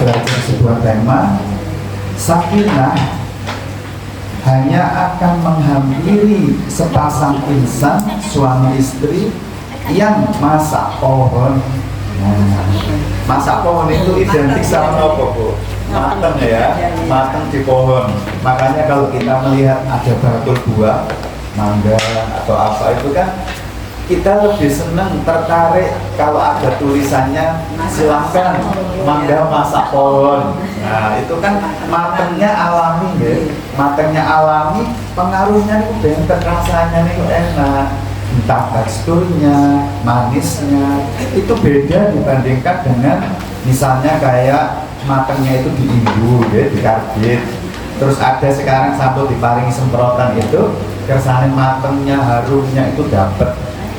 belajar sebuah tema, sakinah hanya akan menghampiri sepasang insan suami istri yang masak pohon. Masak pohon itu identik sama apa, Bu? Mateng ya, mateng di pohon. Makanya kalau kita melihat ada bakul buah, mangga atau apa itu kan kita lebih senang, tertarik kalau ada tulisannya silahkan mangga masak pohon. Nah itu kan matengnya alami ya, matengnya alami, pengaruhnya itu benten, rasanya itu enak, entah teksturnya, manisnya itu beda dibandingkan dengan misalnya kayak matengnya itu diimbu ya, dikarbit. Terus ada sekarang sampai diparingi semprotan itu kersane matengnya, harumnya itu dapat.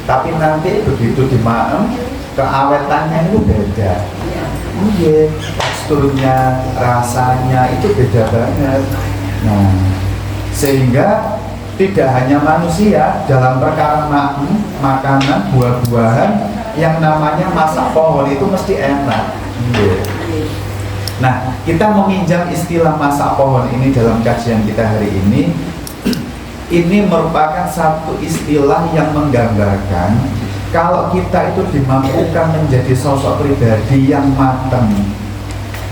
Tapi nanti begitu dimaem, keawetannya itu beda. Iya, teksturnya, rasanya itu beda banget. Nah, sehingga tidak hanya manusia dalam perkara makanan, buah-buahan yang namanya masak pohon itu mesti enak. Iya. Nah, kita meminjam istilah masak pohon ini dalam kajian kita hari ini. Ini merupakan satu istilah yang menggambarkan kalau kita itu dimampukan menjadi sosok pribadi yang matang,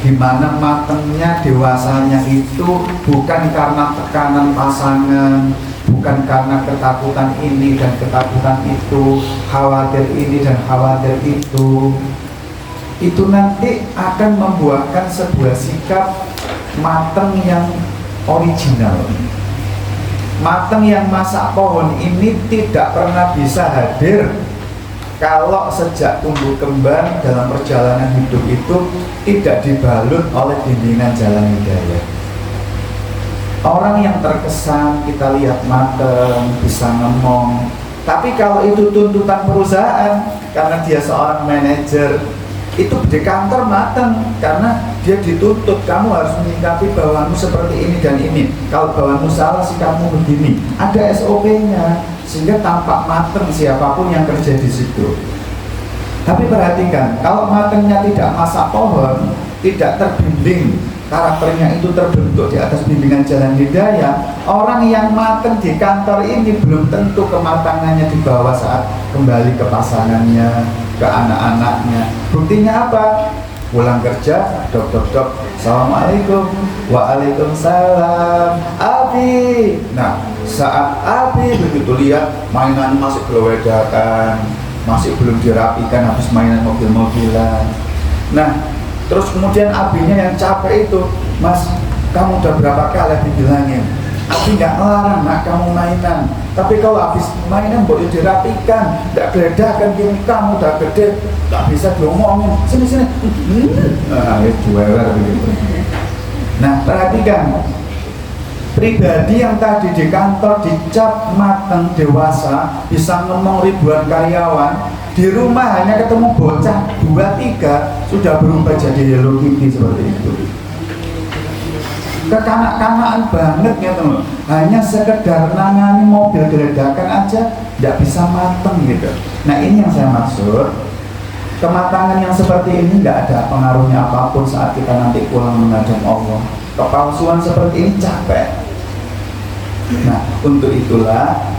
di mana matangnya, dewasanya itu bukan karena tekanan pasangan, bukan karena ketakutan ini dan ketakutan itu, khawatir ini dan khawatir itu nanti akan membuahkan sebuah sikap matang yang original. Mateng yang masak pohon ini tidak pernah bisa hadir kalau sejak tumbuh kembang dalam perjalanan hidup itu tidak dibalut oleh bimbingan jalan hidayah. Orang yang terkesan kita lihat mateng, bisa ngomong, tapi kalau itu tuntutan perusahaan karena dia seorang manajer, itu di kantor mateng karena dia dituntut, kamu harus menyikapi bawahanmu seperti ini dan ini. Kalau bawahanmu salah, sikapmu begini. Ada SOP-nya sehingga tampak mateng siapapun yang kerja di situ. Tapi perhatikan, kalau matengnya tidak masak pohon, tidak terbimbing, karakternya itu terbentuk di atas bimbingan jalan hidayah, orang yang mateng di kantor ini belum tentu kematangannya dibawa saat kembali ke pasangannya, ke anak-anaknya. Buktinya apa? Pulang kerja, dok, assalamualaikum, waalaikumsalam, Abi. Nah, saat Abi begitu lihat mainan masih gelewedakan, masih belum dirapikan, habis mainan mobil-mobilan. Nah, terus kemudian Abinya yang capek itu, Mas, kamu udah berapa kali dibilangin? Abi nggak ngelarang nak kamu mainan, tapi kalau habis mainan boleh dirapikan, nggak geledakan gini, kamu udah gede, nggak bisa diomongin, sini. Nah, juara begitu. Nah, perhatikan, pribadi yang tadi di kantor dicap mateng, dewasa, bisa ngomong ribuan karyawan, di rumah hanya ketemu bocah 2-3 sudah berubah jadi Hello Kitty seperti itu. Kekanak-kanakan banget gitu, hanya sekedar nangani mobil geledakan aja tidak bisa mateng gitu. Nah, ini yang saya maksud. Kematangan yang seperti ini nggak ada pengaruhnya apapun saat kita nanti pulang menghadap Allah. Kepalsuan seperti ini capek. Nah, untuk itulah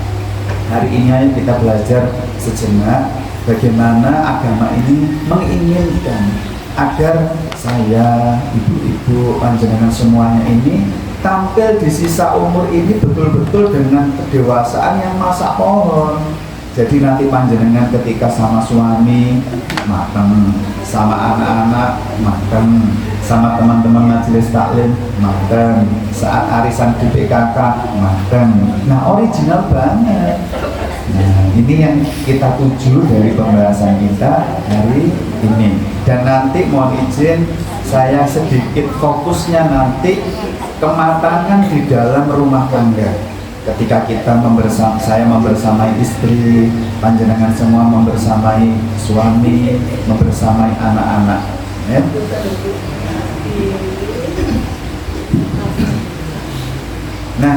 hari ini ayo kita belajar sejenak bagaimana agama ini menginginkan agar saya, ibu-ibu, panjenengan semuanya ini tampil di sisa umur ini betul-betul dengan kedewasaan yang masak pohon. Jadi nanti panjenengan ketika sama suami mateng, sama anak-anak mateng, sama teman-teman majelis taklim mateng, saat arisan di PKK mateng. Nah, original banget. Nah, ini yang kita tuju dari pembahasan kita hari ini. Dan nanti mohon izin saya sedikit fokusnya nanti kematangan di dalam rumah tangga. Ketika kita saya membersamai istri, panjenengan semua membersamai suami, membersamai anak-anak, ya. Nah,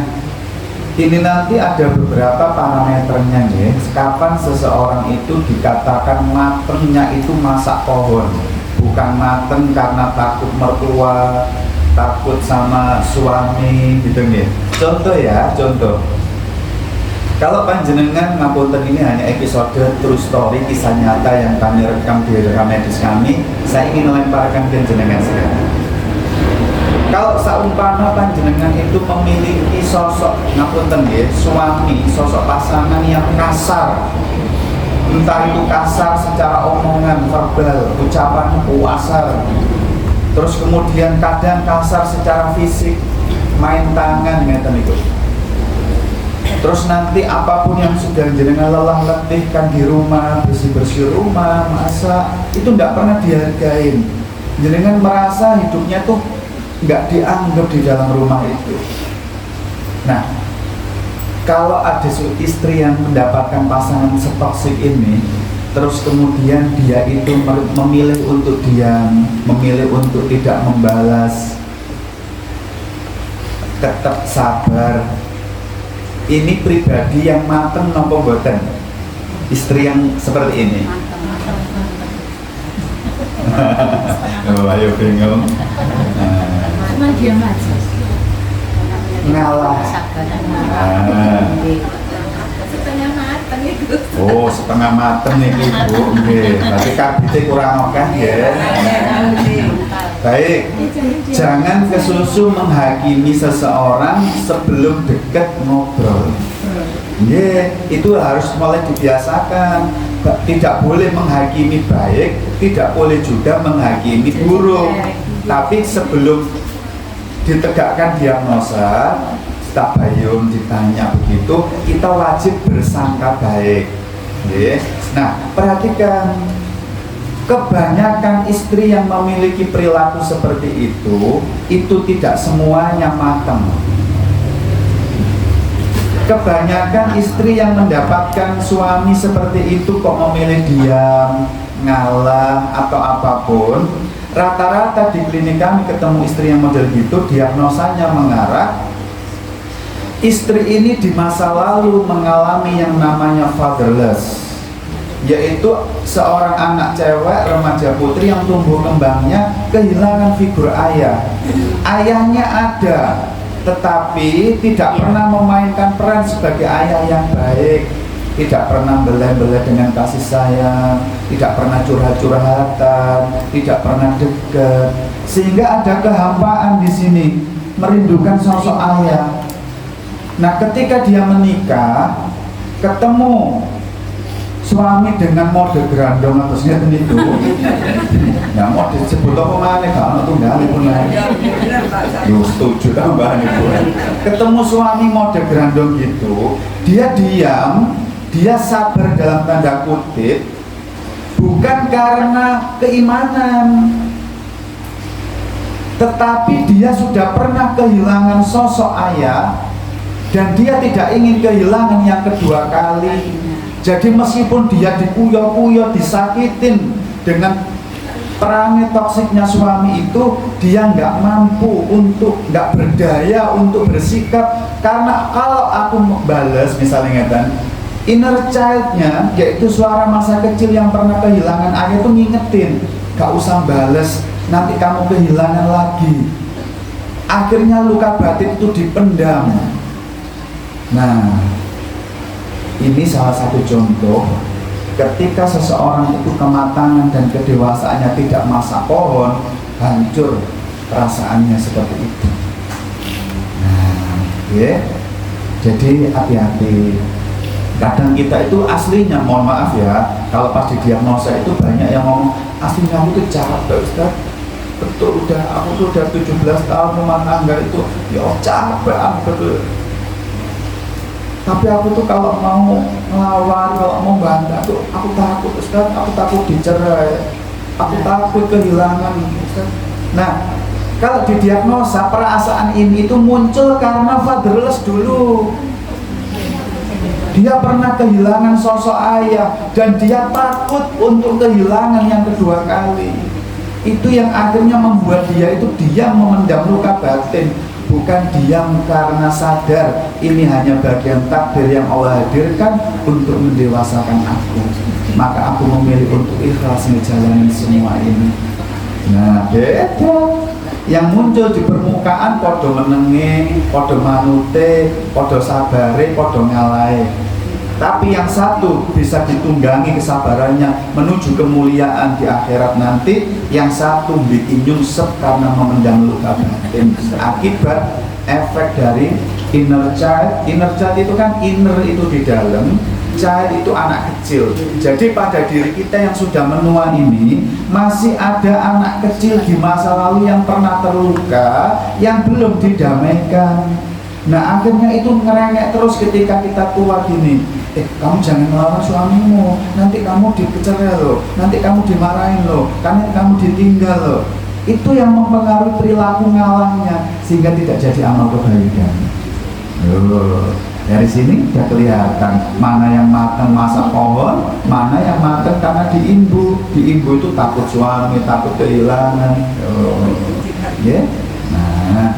ini nanti ada beberapa parameternya ya. Kapan seseorang itu dikatakan matengnya itu masak pohon. bukan mateng karena takut mertua, takut sama suami gitu nih. Contoh ya, contoh. Kalau panjenengan ngapunten, ini hanya episode true story, kisah nyata yang kami rekam di rekam medis kami. Saya ingin melemparkan ke jenengan sekarang. Kalau seumpama panjenengan itu memiliki sosok ngapunten ya, suami, sosok pasangan yang kasar, entah itu kasar secara omongan, verbal, ucapan kasar, terus kemudian kadang kasar secara fisik, main tangan ngeten itu. Terus nanti apapun yang sudah jenengan lelah letihkan di rumah, bersih-bersih rumah, masak, itu tidak pernah dihargain. Jenengan merasa hidupnya tuh nggak dianggap di dalam rumah itu. Nah, kalau ada istri yang mendapatkan pasangan setoksik ini, terus kemudian dia itu memilih untuk diam, memilih untuk tidak membalas, tetap sabar. Ini pribadi yang mateng nopo boten? Istri yang seperti ini. Oh, ayo bingung. Ngalah. Setengah mateng itu. Oh, setengah mateng nih Ibu. Nggih, berarti kabite kurang akeh ya. Baik. Jangan kesusu menghakimi seseorang sebelum dekat ngobrol. Itu harus mulai dibiasakan. Tidak boleh menghakimi baik, tidak boleh juga menghakimi buruk. Tapi sebelum ditegakkan diagnosa, tabayun, ditanya begitu, kita wajib bersangka baik. Nah, perhatikan, kebanyakan istri yang memiliki perilaku seperti itu tidak semuanya matang. Kebanyakan istri yang mendapatkan suami seperti itu kok memilih diam, ngalah, atau apapun, rata-rata di klinik kami ketemu istri yang model gitu, diagnosanya mengarah istri ini di masa lalu mengalami yang namanya fatherless, yaitu seorang anak cewek remaja putri yang tumbuh kembangnya kehilangan figur ayah. Ayahnya ada, tetapi tidak pernah memainkan peran sebagai ayah yang baik, tidak pernah belai-belai dengan kasih sayang, tidak pernah curhat-curhatan, tidak pernah dekat, sehingga ada kehampaan di sini, merindukan sosok ayah. Nah, ketika dia menikah, ketemu suami dengan mode grandong atau sinetron itu, ya mau disebut apa mana kalau tunggal pun lain. Yo setuju tambahan itu. Ketemu suami mode grandong gitu, dia diam, dia sabar dalam tanda kutip, bukan karena keimanan, tetapi dia sudah pernah kehilangan sosok ayah dan dia tidak ingin kehilangan yang kedua kali. Jadi meskipun dia dikuyok-kuyok, disakitin dengan perangai toksiknya suami itu, dia nggak mampu untuk, nggak berdaya untuk bersikap. Karena kalau aku balas misalnya ngeten, inner child-nya, yaitu suara masa kecil yang pernah kehilangan ayah itu ngingetin, gak usah bales, nanti kamu kehilangan lagi. Akhirnya luka batin itu dipendam. Nah, ini salah satu contoh ketika seseorang itu kematangan dan kedewasaannya tidak masak pohon, hancur perasaannya seperti itu. Nah, jadi hati-hati. Kadang kita itu aslinya, mohon maaf ya, kalau pas didiagnosa itu banyak yang ngomong, aslinya aku tuh capek Ustaz. Betul, aku udah 17 tahun rumah tangga itu, ya capek aku betul. Tapi aku tuh kalau mau ngelawan, kalau mau bantah tuh aku takut Ustaz, aku takut dicerai, aku takut kehilangan Ustaz. Nah, kalau didiagnosa perasaan ini itu muncul karena fatherless dulu. Dia pernah kehilangan sosok ayah dan dia takut untuk kehilangan yang kedua kali. Itu yang akhirnya membuat dia itu diam, memendam luka batin. Bukan diam karena sadar ini hanya bagian takdir yang Allah hadirkan untuk mendewasakan aku. Maka aku memilih untuk ikhlas menjalani semua ini. Nah, beda. Yang muncul di permukaan podo menenge, podo manute, podo sabare, podo ngalai. Tapi yang satu bisa ditunggangi kesabarannya menuju kemuliaan di akhirat nanti, yang satu bikin nyungsep karena memendam luka batin akibat efek dari inner child. Inner child itu kan inner itu di dalam, child itu anak kecil. Jadi pada diri kita yang sudah menua ini masih ada anak kecil di masa lalu yang pernah terluka, yang belum didamaikan. Nah akhirnya itu ngerengek terus ketika kita tua gini. Kamu jangan melarang suamimu, nanti kamu dikecerai loh, nanti kamu dimarahin loh, nanti kamu ditinggal loh. Itu yang mempengaruhi perilaku ngalangnya sehingga tidak jadi amal kebaikan. Dari sini sudah kelihatan mana yang matang masa pohon, mana yang matang karena diimbu. Diimbu itu takut suami, takut kehilangan. Ya. Nah,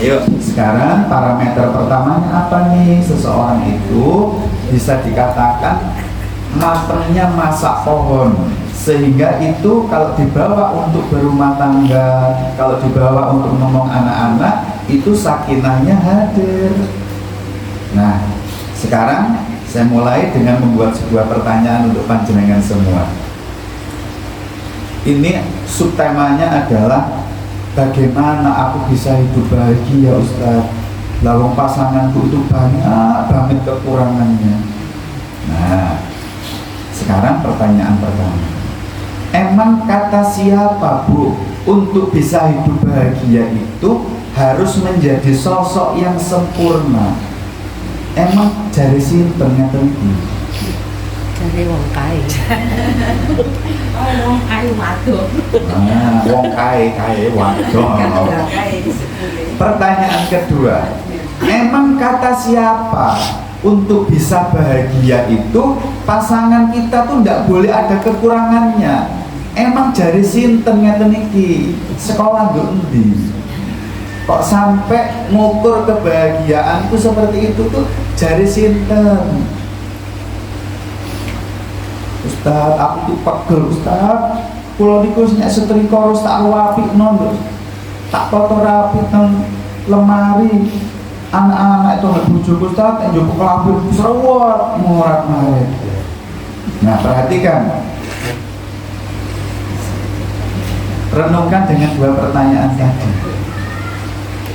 ayo sekarang parameter pertamanya apa nih? Seseorang itu bisa dikatakan matangnya masa pohon, sehingga itu kalau dibawa untuk berumah tangga, kalau dibawa untuk ngomong anak-anak, itu sakinahnya hadir. Nah, sekarang saya mulai dengan membuat sebuah pertanyaan untuk panjenengan semua. Ini subtemanya adalah bagaimana aku bisa hidup bahagia, Ustaz? Lawang pasanganku itu banyak banget kekurangannya. Nah, sekarang pertanyaan pertama. Emang kata siapa, Bu, untuk bisa hidup bahagia itu harus menjadi sosok yang sempurna? Emang jari sinten ngeten iki? Jari wong kae. Wong kae wadon. Nah, wong kae wadon. Pertanyaan kedua, emang kata siapa untuk bisa bahagia itu pasangan kita tuh ndak boleh ada kekurangannya? Emang jari sinten ngeten iki? Sekolah nduk endi? Kok sampai ngukur kebahagiaanku seperti itu tuh jari sinten? Ustaz, aku tuh pegel Ustaz. Kulo niku nek setrika harus tak apikno lho. Tak foto rapi nang lemari. Anak-anak itu nggak bojoku Ustaz, yang jupuk kelabur serwat morat-marit. Nah, perhatikan. Renungkan dengan dua pertanyaan tadi.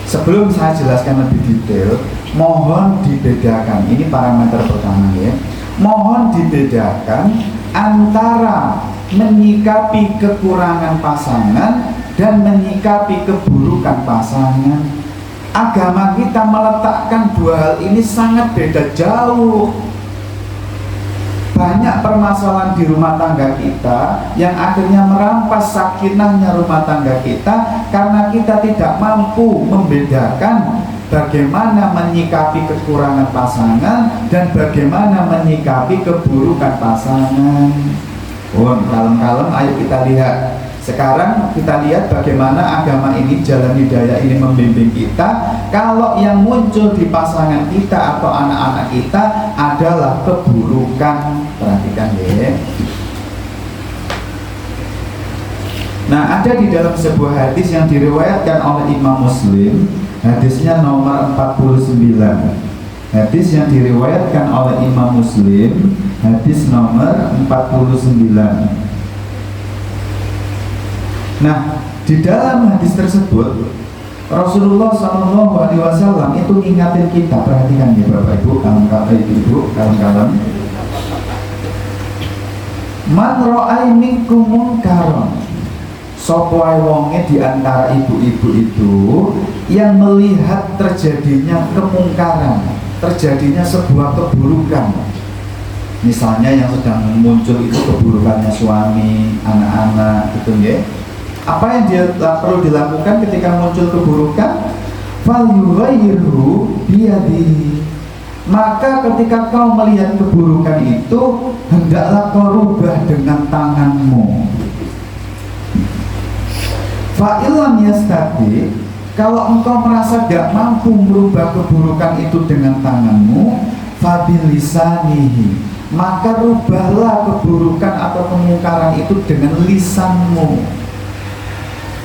Sebelum saya jelaskan lebih detail, mohon dibedakan. Ini parameter pertama ya. Mohon dibedakan antara menyikapi kekurangan pasangan dan menyikapi keburukan pasangan. Agama kita meletakkan dua hal ini sangat beda jauh. Banyak permasalahan di rumah tangga kita yang akhirnya merampas sakinahnya rumah tangga kita karena kita tidak mampu membedakan bagaimana menyikapi kekurangan pasangan dan bagaimana menyikapi keburukan pasangan. Kalem-kalem, ayo kita lihat. Sekarang kita lihat bagaimana agama ini, jalan hidayah ini membimbing kita. Kalau yang muncul di pasangan kita atau anak-anak kita adalah keburukan, perhatikan ya. Nah, ada di dalam sebuah hadis yang diriwayatkan oleh Imam Muslim. Hadisnya nomor 49. Hadis yang diriwayatkan oleh Imam Muslim, hadis nomor 49. Nah, di dalam hadis tersebut Rasulullah SAW itu ngingatin kita, perhatikan ya Bapak Ibu, kawan-kawan. Man ra'ai minkum munkaron, sapa wae wonge di antara ibu-ibu itu yang melihat terjadinya kemungkaran, terjadinya sebuah keburukan. Misalnya yang sedang muncul itu keburukannya suami, anak-anak gitu ya. Apa yang dia perlu dilakukan ketika muncul keburukan? Falyughayyirhu biyadihi. Maka ketika kau melihat keburukan itu, hendaklah kau rubah dengan tanganmu. Fa'ilam yastati, kalau engkau merasa gak mampu merubah keburukan itu dengan tanganmu, fabilisanihi, maka rubahlah keburukan atau kemungkaran itu dengan lisanmu.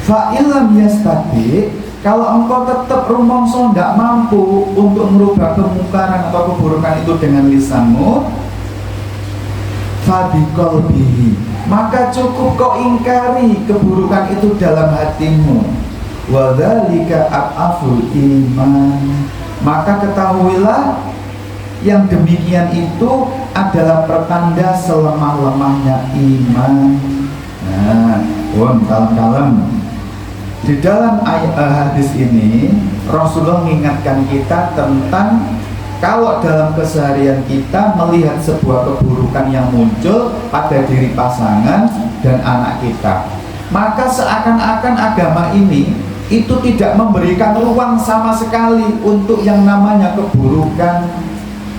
Fa'ilam yastati, kalau engkau tetap rumongso tidak mampu untuk merubah kemungkaran atau keburukan itu dengan lisanmu, fabiqalbihi, maka cukup kau ingkari keburukan itu dalam hatimu. Wadzalika a'aful iman, maka ketahuilah yang demikian itu adalah pertanda selemah-lemahnya iman. Nah, kalem-kalem. Di dalam hadis ini Rasulullah mengingatkan kita tentang kalau dalam keseharian kita melihat sebuah keburukan yang muncul pada diri pasangan dan anak kita, maka seakan-akan agama ini itu tidak memberikan ruang sama sekali untuk yang namanya keburukan.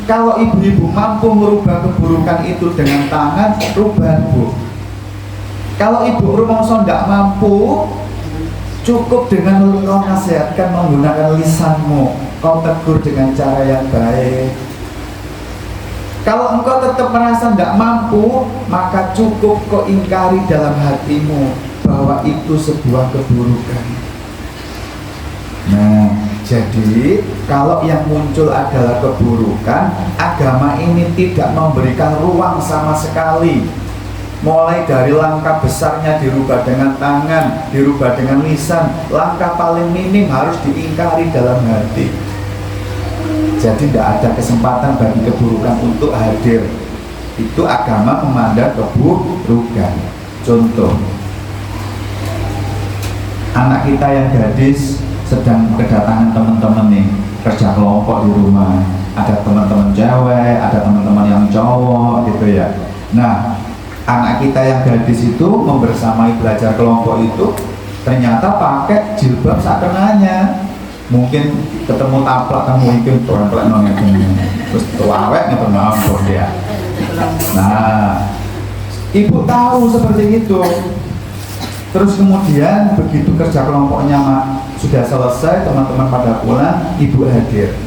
Kalau ibu-ibu mampu merubah keburukan itu dengan tangan, rubah bu. Kalau ibu rumongso tidak mampu, cukup dengan kau nasihatkan menggunakan lisanmu, kau tegur dengan cara yang baik. Kalau engkau tetap merasa tidak mampu, maka cukup kau ingkari dalam hatimu bahwa itu sebuah keburukan. Nah, jadi kalau yang muncul adalah keburukan, agama ini tidak memberikan ruang sama sekali. Mulai dari langkah besarnya dirubah dengan tangan, dirubah dengan lisan, langkah paling minim harus diingkari dalam hati. Jadi tidak ada kesempatan bagi keburukan untuk hadir. Itu agama memandang keburukan. Contoh, anak kita yang gadis sedang kedatangan teman-teman nih kerja kelompok di rumah, ada teman-teman cewek, ada teman-teman yang cowok gitu ya. Nah, anak kita yang gadis itu membersamai belajar kelompok itu ternyata pakai jilbab sakenanya. Mungkin ketemu taplak kamu mungkin orang-orang nongeng terus tuawek gitu ngampur dia. Nah, ibu tahu seperti itu. Terus kemudian begitu kerja kelompoknya sudah selesai, teman-teman pada pulang, ibu hadir.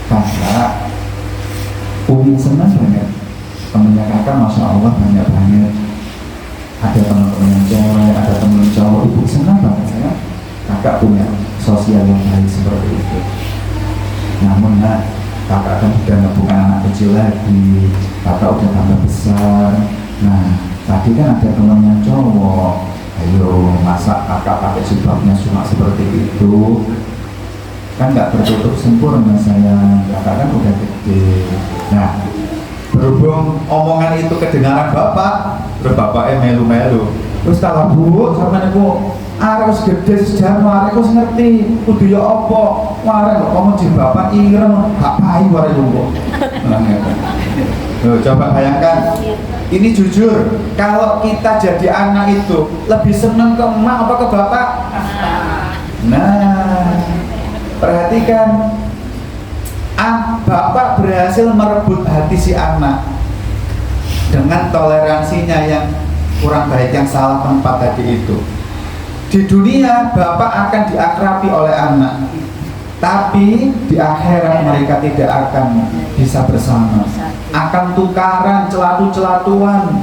Kakak, Umi senang banget. Temennya kakak, masya Allah banyak banget. Ada teman-teman yang cewek, ada teman cowok. Ibu senang banget saya. Kakak punya sosial yang baik seperti itu. Namun nak, kakak kan sudah bukan anak kecil lagi. Kakak udah tambah besar. Nah, tadi kan ada teman yang cowok. Ayo, masa kakak pakai jilbabnya cuma seperti itu? Kan nggak tertutup sempurna sayang. Kakak kan udah gede. Nah, berhubung omongan itu kedengaran bapak, terus bapaknya melu-melu. Terus kalau bu, sama aku arek wis gede sejarah, arek wis ngerti kudu ya apa. Arek kok ngomong jilbaban ireng, gak payu arek lu. Loh, coba bayangkan. Ini jujur, kalau kita jadi anak itu lebih senang ke emak apa ke bapak? Nah, perhatikan, bapak berhasil merebut hati si anak dengan toleransinya yang kurang baik, yang salah tempat tadi itu. Di dunia bapak akan diakrabi oleh anak, tapi di akhirat mereka tidak akan bisa bersama, akan tukaran, celatu-celatuan,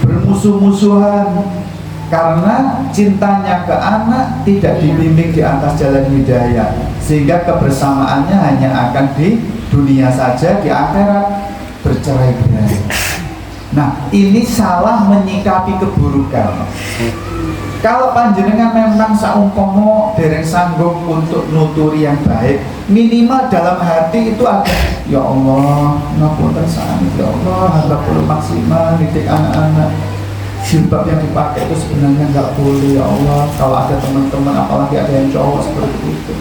bermusuh-musuhan, karena cintanya ke anak tidak dibimbing di atas jalan hidayah, sehingga kebersamaannya hanya akan di dunia saja, di akhirat bercerai-berai. Nah, ini salah menyikapi keburukan. Kalau panjenengan memang saumpama dereng sanggup untuk nuturi yang baik, minimal dalam hati itu ada, ya Allah, ngapunten sami, ya Allah, hamba perlu maksimal didik anak-anak. Jilbab yang dipakai itu sebenarnya nggak boleh, ya Allah. Kalau ada teman-teman, apalagi ada yang cowok seperti itu,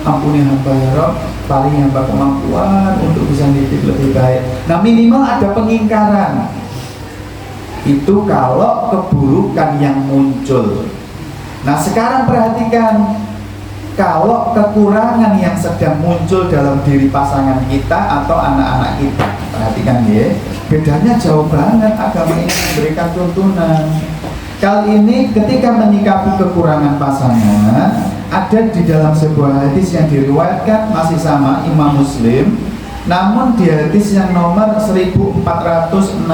ampuni hamba ya Rabb, paling hamba kemampuan untuk bisa didik lebih baik. Nah, minimal ada pengingkaran. Itu kalau keburukan yang muncul. Nah, sekarang perhatikan, kalau kekurangan yang sedang muncul dalam diri pasangan kita atau anak-anak kita, perhatikan ya, bedanya jauh banget. Agama ini memberikan tuntunan. Kali ini ketika menyikapi kekurangan pasangan, ada di dalam sebuah hadis yang diriwayatkan masih sama Imam Muslim, Namun di hadis yang nomor 1469,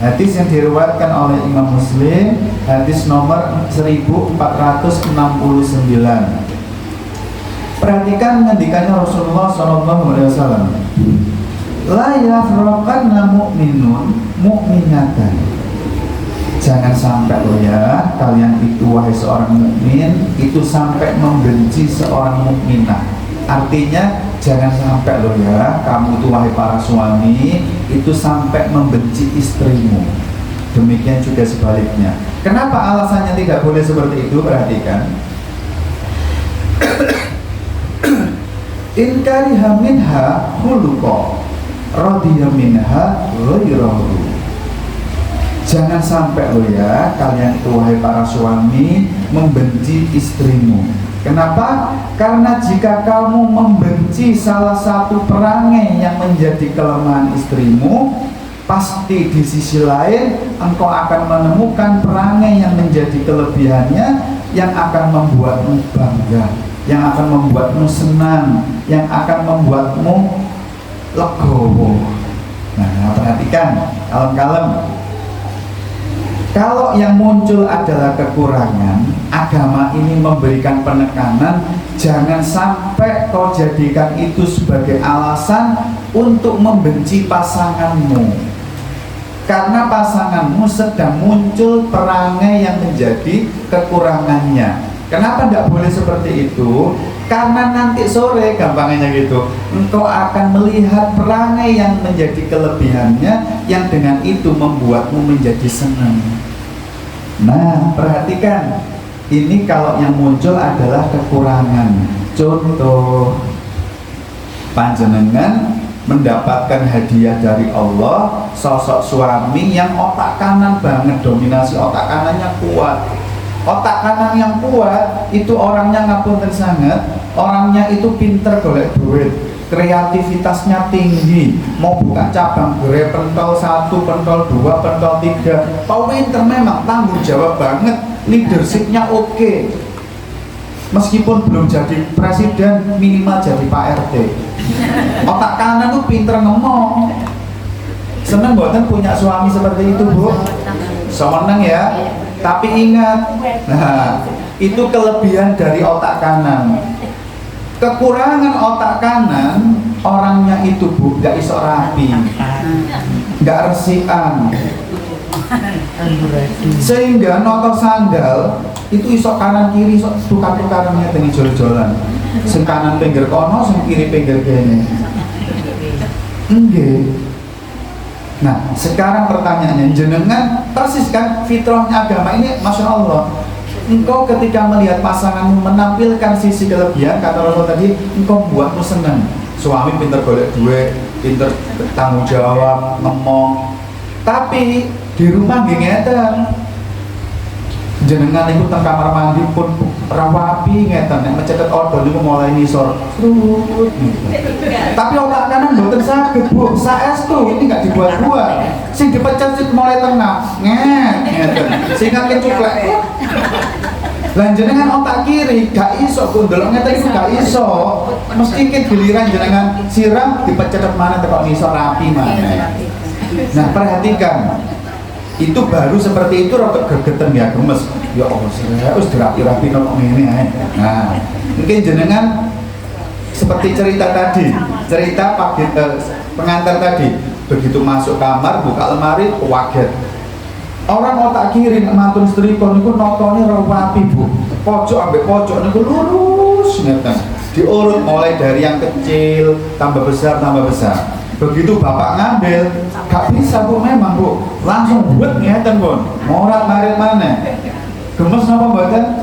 hadis yang diriwayatkan oleh Imam Muslim, hadis nomor 1469. Perhatikan ngendikannya Rasulullah SAW. La yafraqanna mu'minun mu'minatan. Jangan sampai loh ya, kalian itu wahai seorang mukmin itu sampai membenci seorang mukminah. Artinya jangan sampai loh ya, kamu itu wahai para suami itu sampai membenci istrimu. Demikian juga sebaliknya. Kenapa alasannya tidak boleh seperti itu? Perhatikan. In kariha minha khuluqa radiya minha ghairahu. Jangan sampai loh ya, kalian itu wahai para suami membenci istrimu. Kenapa? Karena jika kamu membenci salah satu perangai yang menjadi kelemahan istrimu, pasti di sisi lain engkau akan menemukan perangai yang menjadi kelebihannya yang akan membuatmu bangga, yang akan membuatmu senang, yang akan membuatmu legowo. Nah, perhatikan, kalem-kalem. Kalau yang muncul adalah kekurangan, agama ini memberikan penekanan, jangan sampai kau jadikan itu sebagai alasan untuk membenci pasanganmu. Karena pasanganmu sedang muncul perangai yang menjadi kekurangannya. Kenapa tidak boleh seperti itu? Karena nanti sore, gampangnya gitu, engkau akan melihat perangai yang menjadi kelebihannya, yang dengan itu membuatmu menjadi senang. Nah, perhatikan, ini kalau yang muncul adalah kekurangan. Contoh, panjenengan mendapatkan hadiah dari Allah, sosok suami yang otak kanan banget, dominasi otak kanannya kuat. Otak kanan yang kuat itu orangnya ngapunten sangat, orangnya itu pinter golek duit, kreativitasnya tinggi, mau buka cabang gerai pentol 1, pentol 2, pentol 3, pinter memang, tanggung jawab banget, leadershipnya oke. Meskipun belum jadi presiden, minimal jadi Pak RT. Otak kanan tuh pinter ngomong. Seneng boten punya suami seperti itu, Bu? Seneng ya. Tapi ingat, nah, itu kelebihan dari otak kanan. Kekurangan otak kanan, orangnya itu, Bu, gak iso rapi, gak resikan, sehingga noto sandal itu iso kanan kiri, iso tukar-tukarannya dengan jol-jolan. Sing kanan pinggir kono, sing kiri pinggir kene. Enggak. Nah, sekarang pertanyaannya, jenengan persis kan fitrahnya agama ini, Masya Allah. Engkau ketika melihat pasanganmu menampilkan sisi kelebihan, kata Rasul tadi, engkau buatmu senang. Suami pinter golek duit, pinter tanggung jawab, ngomong. Tapi di rumah nggih ngeten. Jenengan itu teng kamar mandi pun rawapi ngeten, nek mencetet odol niku mulai nisor. Tapi otak kanan mboten saged, Bu. Saestu ini enggak dibuat-buat. Sing dipecat sing mulai tengah. Ngeten. Sing akeh cuklek. Lah jenengan otak kiri gak iso Bu, ndelok ngeten iku gak iso. Mesti ki giliran jenengan siram dipecat mana tekok nisor rapi maneh. Nah, perhatikan. Itu baru seperti itu rotok gegeten ya gemes. Ya Allah, saya harus dirapi-rapi nang ngene ae. Nah, mungkin jenengan seperti cerita tadi, cerita pagi pengantar tadi, begitu masuk kamar buka lemari kaget. Orang otak kiri mantun setrika niku notone rapi, Bu. Pojok ambek pojok niku lurus ngeten. Diurut mulai dari yang kecil tambah besar tambah besar. Begitu bapak ngambil, gak bisa Bu, memang Bu, langsung buat ngeten Pun, morat marit mana? Gemes napa mboten?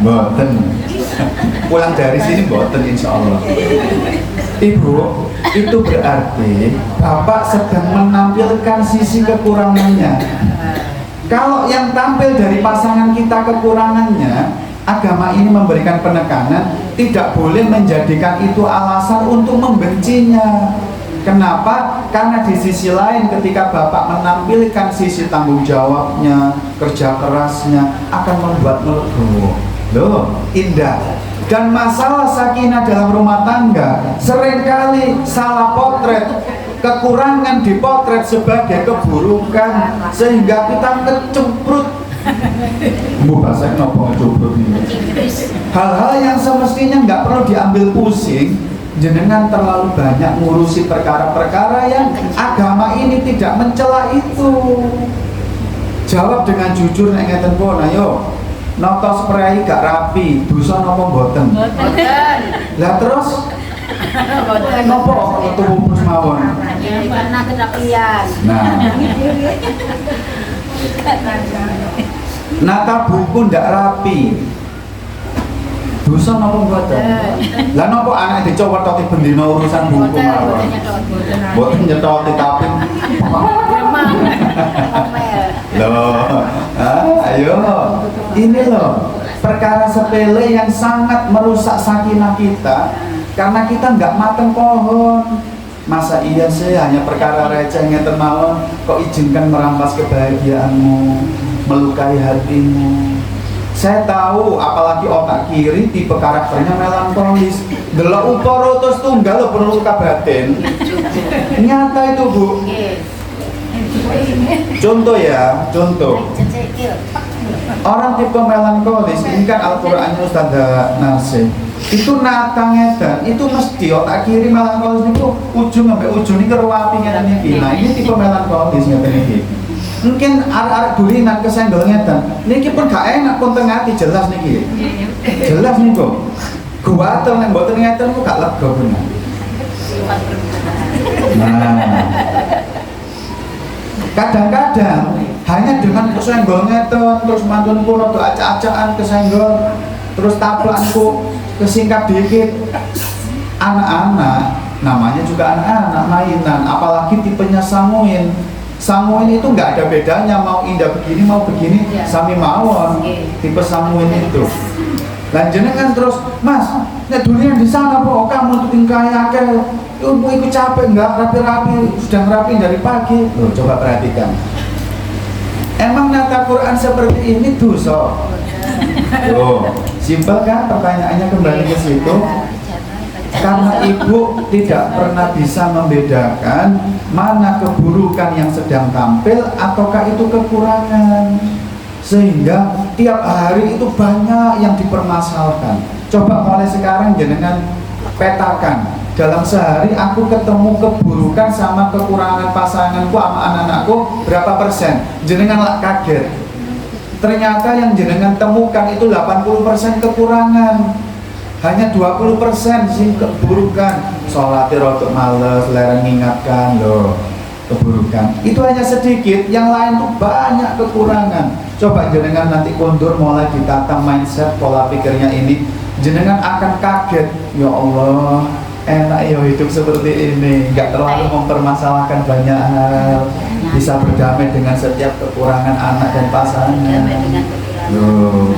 Mboten. Pulang dari sini mboten insya Allah. Ibu, itu berarti bapak sedang menampilkan sisi kekurangannya. Kalau yang tampil dari pasangan kita kekurangannya, agama ini memberikan penekanan, tidak boleh menjadikan itu alasan untuk membencinya. Kenapa? Karena di sisi lain ketika bapak menampilkan sisi tanggung jawabnya, kerja kerasnya, akan membuat legowo. Loh, indah. Dan masalah sakinah dalam rumah tangga seringkali salah potret, kekurangan dipotret sebagai keburukan sehingga kita kecemprut. Bu bahasa nopo ngecemprut ini. Hal-hal yang semestinya nggak perlu diambil pusing, jenengan terlalu banyak ngurusi perkara-perkara yang agama ini tidak mencela itu. Jawab dengan jujur nek ngeten pun, ayo. Noto spray gak rapi, dosa nopo mboten? Boten. Lah terus Boten. nopo ketemu terus mawon? Karena kerapian. Nah, nata buku ndak rapi. Dosa nopo mboten? Lah nopo anak dicowot-cowoti bendina urusan buku Boten. mawon? Boten nyedot. Boten. Mboten nyetoti tapi Gremang. Ngomel. loh, ayo, ini loh perkara sepele yang sangat merusak sakinah kita karena kita nggak mateng pohon. Masa iya sih hanya perkara receh ngeten mawon kok izinkan merampas kebahagiaanmu, melukai hatimu. Saya tahu apalagi otak kiri tipe karakternya melankolis. Delok upara terus tunggal lo perlu luka batin. Nyata itu Bu. Contoh ya, contoh. Orang tipe melankolis, ini kan Al-Qur'annya Ustazah Narsih. Itu nata ngedan, itu mesti otak kiri melankolis itu ujung sampai ujung ini keruapi ngeten iki. Nah, ini tipe melankolis ngeten iki. Mungkin arek-arek dulinan kesenggol ngeten. Niki pun gak enak pun tengah ati jelas niki. Jelas niku. Kuwatel nek mboten ngeten ku gak lega bener. Nah, kadang-kadang hanya dengan kesenggol ngeten terus mantun kula do acak-acakan kesenggol terus tablanku kesingkat dikit. Anak-anak namanya juga anak-anak mainan, apalagi tipenya sanguin. Sanguin itu nggak ada bedanya mau indah begini mau begini sami mawon tipe sanguin itu. Lanjutnya kan terus Mas, nek durian di sana kok kamu tuh tingkai akeh. Ibu ikut capek nggak rapi-rapi sudah rapi dari pagi. Loh, coba perhatikan. Emang nata Quran seperti ini dosa? Loh, simpel kan pertanyaannya kembali ke situ. Karena ibu tidak pernah bisa membedakan mana keburukan yang sedang tampil ataukah itu kekurangan, sehingga tiap hari itu banyak yang dipermasalahkan. Coba mulai sekarang jenengan petakan dalam sehari aku ketemu keburukan sama kekurangan pasanganku sama anak-anakku berapa persen, jenengan lah kaget. Ternyata yang jenengan temukan itu 80% kekurangan, hanya 20% sih keburukan. Sholatnya rotok males, lereng mengingatkan loh keburukan. Itu hanya sedikit, yang lain tuh banyak kekurangan. Coba jenengan nanti kondur mulai ditata mindset pola pikirnya ini, jenengan akan kaget. Ya Allah, enak ya hidup seperti ini, nggak terlalu mempermasalahkan banyak hal, bisa berdamai dengan setiap kekurangan anak dan pasangan. Loh,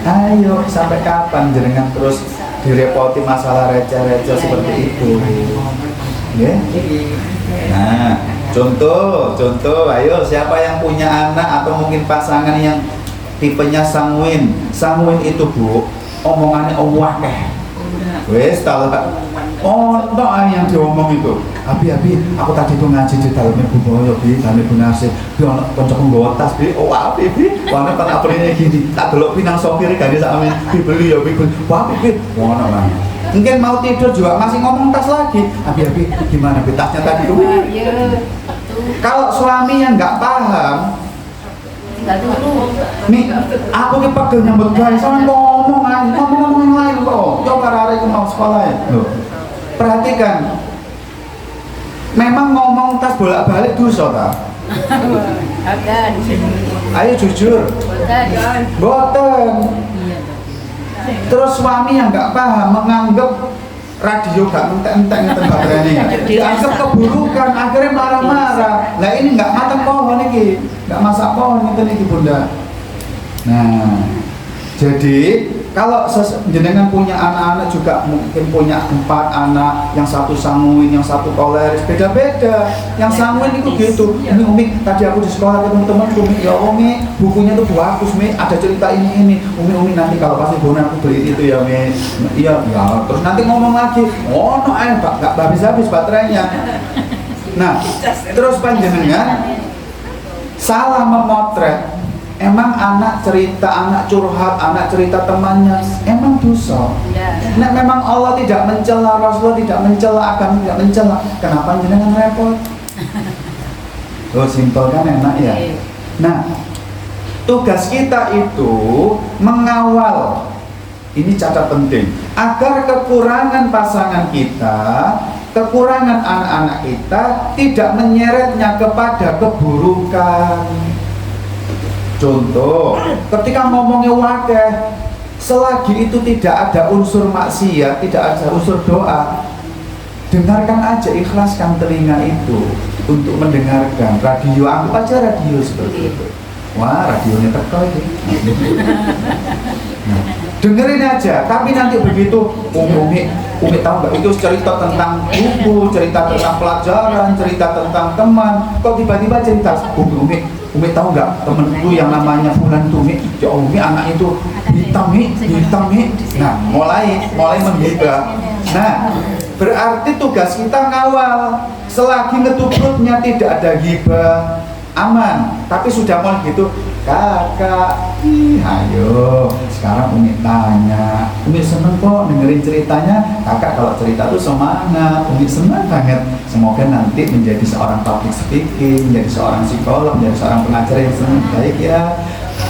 ayo sampai kapan jenengan terus direpoti masalah receh-receh seperti itu? Ya? Nah, contoh, ayo siapa yang punya anak atau mungkin pasangan yang tipenya sanguin? Sanguin itu Bu, omongannya wakeh. Wes tahu tak? Oh, enggak yang diomong itu. Abi, aku tadi tuh ngaji di dalamnya Bu Boyo, dalamnya Bu Narsih. Bi ono kancaku nggawa tas, Bi. Oh, abi, warna kan aprene gini. Tak delok pinang sopir gane sakmene. Bi beli ya, Bi. Wah, Bi. Ngono lah. Mungkin mau tidur juga masih ngomong tas lagi. Abi, gimana Bi tasnya tadi tuh? Kalau suami yang nggak paham, nih, aku ki pegel nyambut gawe sama ngomong yang lain kok. Coba arek mau sekolah ya. Loh. Perhatikan. Memang ngomong tas bolak-balik dosa ta? Ayo jujur. Boten. Terus suami yang nggak paham menganggap radio gak entek-entek ngeten baterainya ya. Dianggap keburukan, akhirnya marah-marah. Lah ini nggak matang pohon iki, nggak masak pohon ngeten iki Bunda. Nah, Jadi kalau jenengan punya anak-anak juga mungkin punya 4 anak, yang satu sanguin, yang satu koleris, beda-beda. Yang sanguin itu gitu, ini Umi tadi aku di sekolah ketemu temanku, ya Umi bukunya tuh bagus Mi, ada cerita ini. Umi nanti kalau pas liburan aku beli itu ya Mi. Iya ya, terus nanti ngomong lagi, oh no gak habis-habis baterainya. Nah terus panjenengan salah memotret. Emang anak cerita, anak curhat, anak cerita temannya, emang dosa. Nek memang Allah tidak mencela, Rasulullah tidak mencela, agama tidak mencela, kenapa jenengan repot? Oh simpel kan, enak ya. Nah, tugas kita itu mengawal. Ini catat penting, agar kekurangan pasangan kita, kekurangan anak-anak kita tidak menyeretnya kepada keburukan. Contoh, ketika ngomongnya wakeh, selagi itu tidak ada unsur maksiat, tidak ada unsur doa, dengarkan aja, ikhlaskan telinga itu untuk mendengarkan. Radio, anggap aja radio seperti itu. Wah, radionya teko ini. Nah, dengerin aja, tapi nanti begitu Umi tahu nggak, itu cerita tentang buku, cerita tentang pelajaran, cerita tentang teman, kok tiba-tiba cerita Umi tahu nggak temenku yang namanya Fulan tuh Mi, ya Umi anak itu hitam Mi. Nah mulai menggibah. Nah berarti tugas kita ngawal, selagi ngetubrutnya tidak ada gibah, aman. Tapi sudah mulai gitu, kakak, ayo sekarang Umi tanya, Umi seneng kok dengerin ceritanya, kakak kalau cerita tuh semangat, Umi seneng banget. Semoga nanti menjadi seorang public speaking, menjadi seorang psikolog, menjadi seorang pengajar yang senang. Baik ya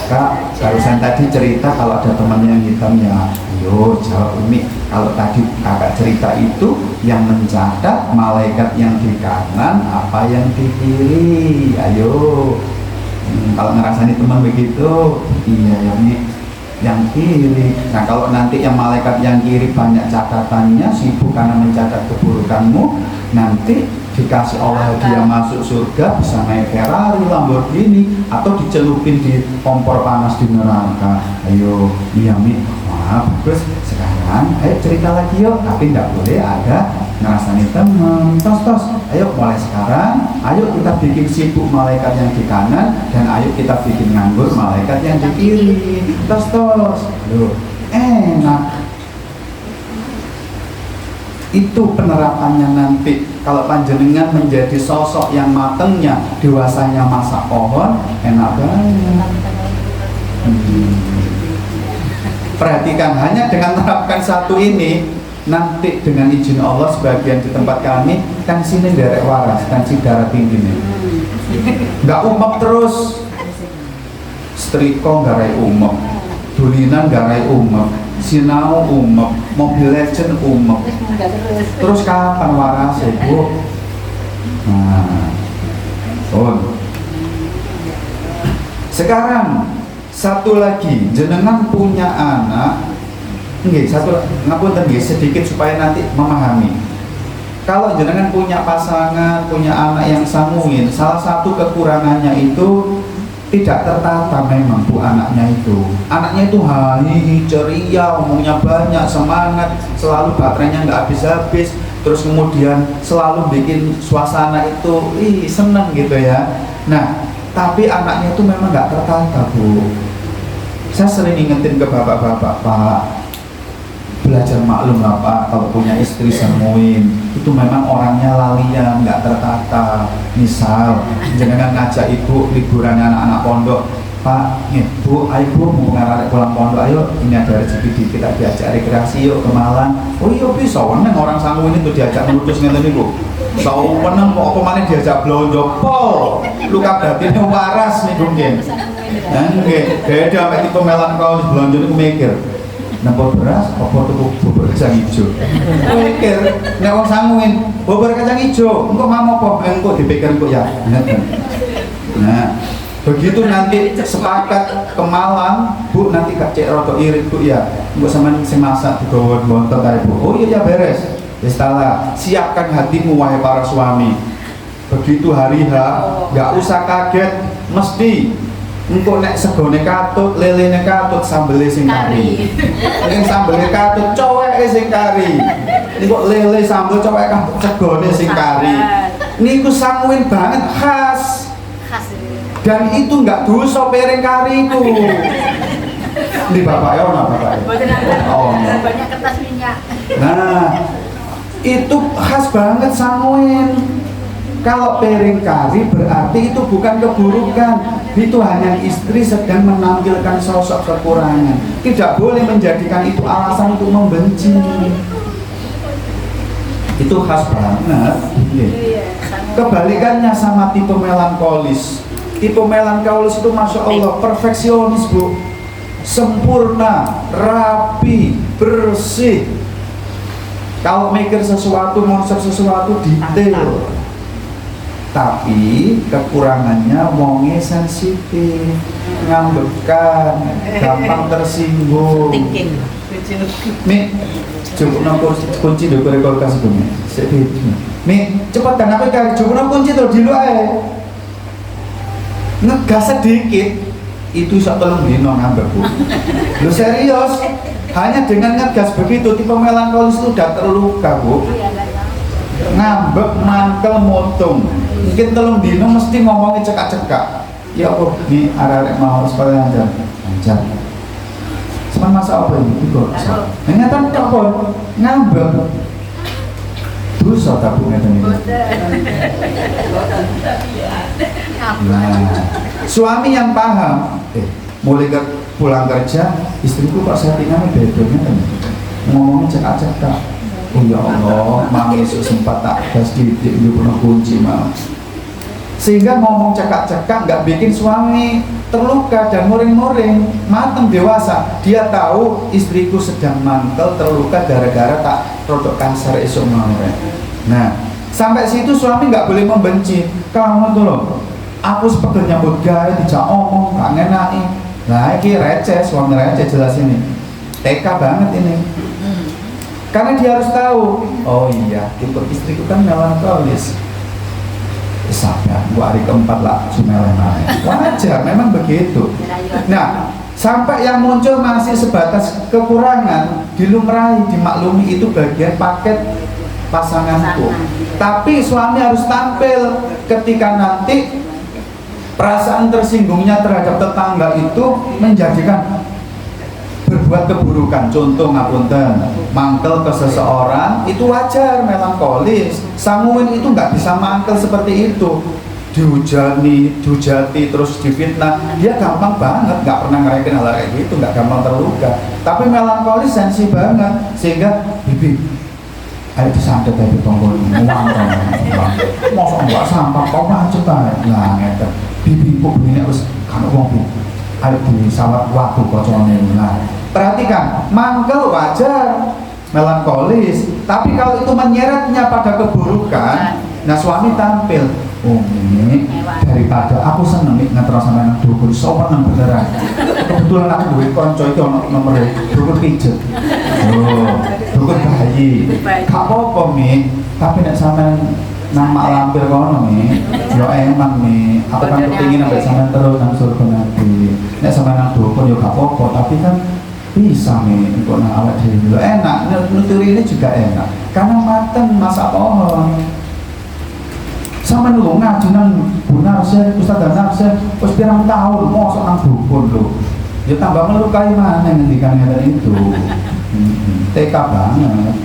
kak, barusan tadi cerita kalau ada temannya yang hitam ya, ayo jawab Umi, kalau tadi kakak cerita itu yang mencatat malaikat yang di kanan apa yang di kiri, ayo. Kalau ngerasani teman begitu, iya ya Umi, yang kiri. Nah kalau nanti yang malaikat yang kiri banyak catatannya, sibuk karena mencatat keburukanmu, nanti dikasih Allah dia masuk surga, bisa naik Ferrari, Lamborghini, atau dicelupin di kompor panas di neraka. Ayo, iya Mi, wah bagus. Sekarang ayo cerita lagi yuk, tapi tidak boleh ada ngerasani teman. Tos, ayo mulai sekarang, ayo kita bikin sibuk malaikat yang di kanan, dan ayo kita bikin nganggur malaikat yang di kiri. Tos, aduh, enak. Itu penerapannya nanti. Kalau panjenengan menjadi sosok yang matengnya, dewasanya masak pohon, enak banget. Perhatikan, hanya dengan menerapkan satu ini, nanti dengan izin Allah sebagian di tempat kami kan sini derek waras, kan si darah tinggi nih, nggak umek terus, setrika garai umek, dulinan garai umek, sinau umek, Mobile Legend umek, terus kapan waras Bu? Nah, sekarang satu lagi, jenengan punya anak, ngapunten sedikit supaya nanti memahami. Kalau jenengan punya pasangan, punya anak yang sanguin, salah satu kekurangannya itu tidak tertata memang Bu anaknya itu. Anaknya itu hahi, ceria, omongnya banyak, semangat, selalu baterainya nggak habis-habis, terus kemudian selalu bikin suasana itu seneng gitu ya. Nah, tapi anaknya itu memang nggak tertata Bu. Saya sering ingetin ke bapak-bapak, Pak, belajar maklum lah Pak, kalau punya istri sanguin itu memang orangnya lalian, nggak tertata. Misal jangan ngajak ibu liburan anak-anak pondok, Pak, nih Bu, ayo Bu mau ngarep pulang pondok, ayo ini ada rezeki kita diajak rekreasi yuk ke Malang. Oh iya bisa, meneng orang sanguin itu diajak melutus ngeten niku. Sau meneng kok mana diajak blonjo pol, luka batinnya waras nih mungkin. Nggih, beda mek tipe melankolis blonjo niku mikir. Nempel beras, apa tuku bubur kacang hijau? Mikir, nek wong sanguin, bubur kacang hijau, engko mau apa? Engko dipikir engko ya. Nah, begitu nanti sepakat ke Malang, Bu nanti gak cek rada irit Bu ya. Engko sampean sing masak digawa bontot kare Bu. Oh iya ya beres. Wis tala, siapkan hatimu wahai para suami. Begitu hari H, gak usah kaget, mesti Engko nek segone katut, lelene katut, sambele sing kari. Nek sambele katut, coweke sing kari. Niku lele sambel cowek katut, segone sing kari. Niku sanguin banget khas. Khas. Dan itu enggak dosa piring kariku. Ini bapak ya, ono bapak. Boten ada. Oh. Banyak kertas minyak. Nah, itu khas banget sanguin. Kalau piring kari berarti itu bukan keburukan, itu hanya istri sedang menampilkan sosok kekurangan. Tidak boleh menjadikan itu alasan untuk membenci. Itu khas banget. Kebalikannya sama tipe melankolis. Tipe melankolis itu masya Allah perfeksionis bu, sempurna, rapi, bersih. Kalau mikir sesuatu, konsep sesuatu detail. Tapi kekurangannya wonge sensitif, ngambekan, gampang tersinggung. Thinking. Mi, coba kunci dulu kulkas itu mi. Mi, cepat kan apa kali coba kunci tuh di luar. Ngegas sedikit, itu bisa tolong dino ngambek bu. Lu serius? Hanya dengan ngegas begitu, tipe melankolis itu udah terluka bu. Ngambek, mangkel, motong. Mungkin tolong dino mesti ngomongnya cekak-cekak. Ya apa, ini arek mau supaya lancar. Cuman masa apa ini? Itu ternyata apa? Ngambek. Dosa tak bu ngeten ini. Nah, suami yang paham, mulai pulang kerja, istriku kok settingannya bedanya kan? Ngomongnya cekak-cekak. Oh ya Allah, mami sempat tak gas didik, dia pernah kunci mau. Sehingga ngomong cekak-cekak nggak bikin suami terluka dan muring-muring. Mateng dewasa, dia tahu istriku sedang mangkel terluka gara-gara tak produk kasar esok mau. Nah, sampai situ suami nggak boleh membenci. Kamu tuh loh, aku seperti nyambut gawe dijak omong, gak ngenai. Nah, ini receh, suami receh jelas ini. TK banget ini. Karena dia harus tahu, oh iya, tipe istriku kan melankolis. Sabar, gua hari keempat lah, sumelan. Wajar, memang begitu. Nah, sampai yang muncul masih sebatas kekurangan, dilumrahi, dimaklumi itu bagian paket pasanganku. Tapi suami harus tampil ketika nanti perasaan tersinggungnya terhadap tetangga itu menjadikan berbuat keburukan. Contoh ngapunten, mangkel ke seseorang itu wajar, melankolis. Sanguin itu nggak bisa mangkel seperti itu, dihujani, dihujati, terus difitnah. Dia gampang banget, nggak pernah ngerayain hal kayak gitu, nggak gampang terluka. Tapi melankolis sensi banget, sehingga bibi, ayo disantet aja tonggol, mosok nggak sampah, kau macet aja, nah ngerti. Bibi kok begini harus kan uang bu, ayo disawat waktu kocoknya. Nah, perhatikan, mangkel wajar, melankolis, tapi kalau itu menyeretnya pada keburukan, nah suami tampil, oh ini daripada aku seneng nih ngeterus sama anak dukun, sopan beneran. Kebetulan aku duit konco itu nomor dukun pijet, dukun bayi, gak apa-apa nih, tapi nek sama nama lampir kono nih, yo emang nih, aku kan kepingin sampai sama terus nang surga nanti. Nek sama nang dukun yo gak apa-apa, tapi kan bisa nih untuk nang awak dhewe enak, nuturi ini juga enak karena mateng masak pohon. Sama lu ngaji nang Bunar Syekh, Ustaz Hasan Syekh, wis pirang tahun mosok nang dukun lho. Ya tambah melukai mana ngendikan ngeten itu. TK banget.